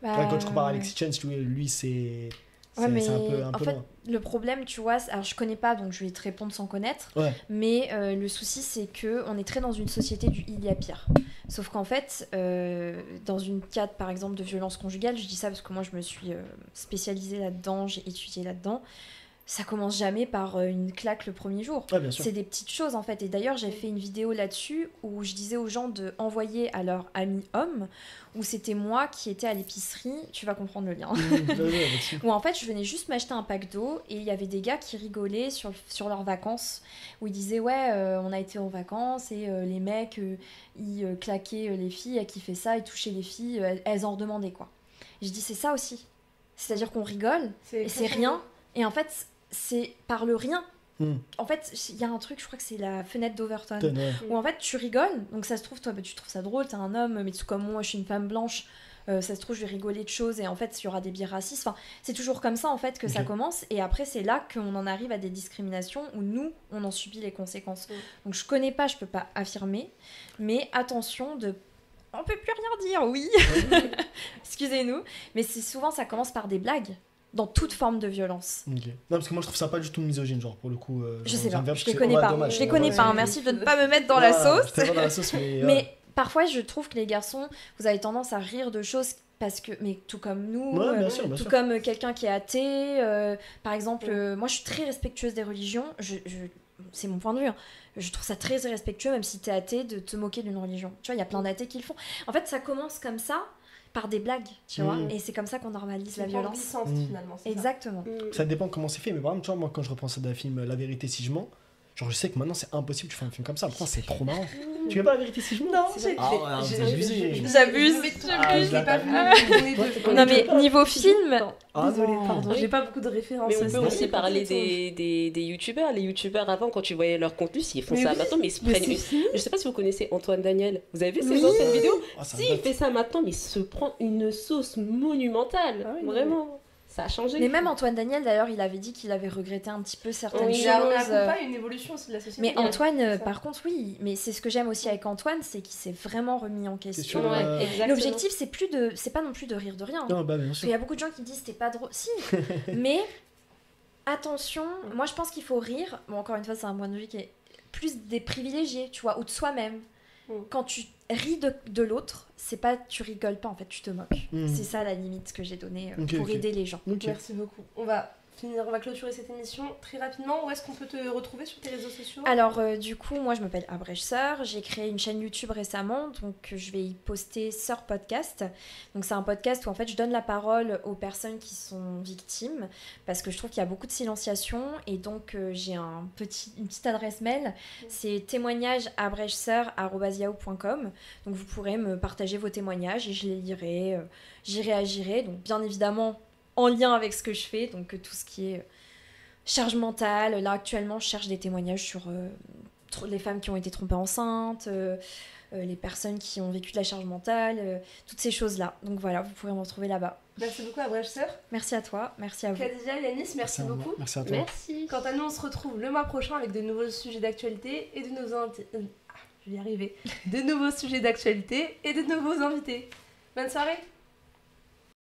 Quand tu compares Alexis Chance, lui, c'est Ouais, mais c'est un peu en fait, loin. le problème, tu vois, alors je connais pas, donc je vais te répondre sans connaître, Ouais. mais le souci, c'est que on est très dans une société du il y a pire. Sauf qu'en fait, dans une cadre, par exemple, de violence conjugale, je dis ça parce que moi, je me suis spécialisée là-dedans, j'ai étudié là-dedans, ça commence jamais par une claque le premier jour. Ouais, bien sûr. C'est des petites choses en fait. Et d'ailleurs, j'ai fait une vidéo là-dessus où je disais aux gens de envoyer à leur ami homme, où c'était moi qui étais à l'épicerie. Tu vas comprendre le lien. Vas-y. Où en fait, je venais juste m'acheter un pack d'eau et il y avait des gars qui rigolaient sur leurs vacances. Où ils disaient, ouais, on a été en vacances et les mecs, ils claquaient les filles, elles kiffaient ça, ils touchaient les filles, elles en redemandaient quoi. Et je dis, c'est ça aussi. C'est-à-dire qu'on rigole et c'est rien. Et en fait, c'est par le rien. En fait, il y a un truc, je crois que c'est la fenêtre d'Overton, où en fait tu rigoles, donc ça se trouve, toi tu trouves ça drôle, t'es un homme, mais tout comme moi, je suis une femme blanche, ça se trouve, je vais rigoler de choses, et en fait, il y aura des biais racistes. Enfin, c'est toujours comme ça en fait que ça commence, et après, c'est là qu'on en arrive à des discriminations où nous, on en subit les conséquences. Donc je connais pas, je peux pas affirmer, mais attention de. On peut plus rien dire, oui. Excusez-nous, mais c'est souvent ça commence par des blagues. Dans toute forme de violence. Okay. Non, parce que moi je trouve ça pas du tout misogyne, genre pour le coup. Je sais pas, je les connais pas. Je les connais pas, merci de ne pas me mettre dans la sauce. Pas dans la sauce, mais parfois je trouve que les garçons, vous avez tendance à rire de choses parce que, mais tout comme nous, bien sûr. Comme quelqu'un qui est athée, par exemple, moi je suis très respectueuse des religions, c'est mon point de vue, hein. Je trouve ça très irrespectueux, même si t'es athée, de te moquer d'une religion. Tu vois, il y a plein d'athées qui le font. En fait, ça commence comme ça, par des blagues, tu vois, et c'est comme ça qu'on normalise la violence. Finalement, exactement. Ça dépend comment c'est fait, mais par exemple, tu vois, moi quand je repense à des films La vérité si je mens, genre je sais que maintenant c'est impossible de faire un film comme ça, pourtant c'est trop marrant. Tu veux pas La vérité si je mens? Non, j'abuse. Non mais niveau film, désolée, pardon, j'ai pas beaucoup de références. Mais on peut aussi parler des youtubeurs. Les youtubeurs avant, quand tu voyais leur contenu, s'ils font ça maintenant, mais ils se prennent. Je sais pas si vous connaissez Antoine Daniel. Vous avez vu ses anciennes vidéos? Si il fait ça maintenant, mais il se prend une sauce monumentale. Vraiment. Ça a changé. Mais même Antoine Daniel, d'ailleurs, il avait dit qu'il avait regretté un petit peu certaines choses. On accompagne une évolution aussi de la société. Mais Antoine, par contre, oui. Mais c'est ce que j'aime aussi avec Antoine, c'est qu'il s'est vraiment remis en question. L'objectif, c'est pas non plus de rire de rien. Non, bah, bien sûr. Il y a beaucoup de gens qui disent c'était pas drôle. Si, mais attention, moi je pense qu'il faut rire. Bon, encore une fois, c'est un point de vue qui est plus des privilégiés, tu vois, ou de soi-même. Quand tu ris de l'autre, c'est pas tu rigoles pas, en fait tu te moques. C'est ça la limite que j'ai donnée pour aider les gens. Merci beaucoup. On va clôturer cette émission très rapidement. Où est-ce qu'on peut te retrouver sur tes réseaux sociaux? Alors du coup, moi je m'appelle Abrèche Sœur, j'ai créé une chaîne YouTube récemment, donc je vais y poster Sœur Podcast. Donc c'est un podcast où en fait je donne la parole aux personnes qui sont victimes, parce que je trouve qu'il y a beaucoup de silenciation, et donc j'ai une petite adresse mail, c'est témoignage@abrèchesœur@yahoo.com. Donc vous pourrez me partager vos témoignages et je les lirai, j'y réagirai. Donc bien évidemment en lien avec ce que je fais, donc tout ce qui est charge mentale. Là actuellement je cherche des témoignages sur les femmes qui ont été trompées enceintes, les personnes qui ont vécu de la charge mentale, toutes ces choses là. Donc voilà, vous pourrez me retrouver là-bas. Merci beaucoup Abrèche Sœur. Merci à toi, merci à vous. Khadija, Yanis, merci beaucoup. Merci à toi. Merci. Quant à nous, on se retrouve le mois prochain avec de nouveaux sujets d'actualité et de nouveaux de nouveaux sujets d'actualité et de nouveaux invités. Bonne soirée.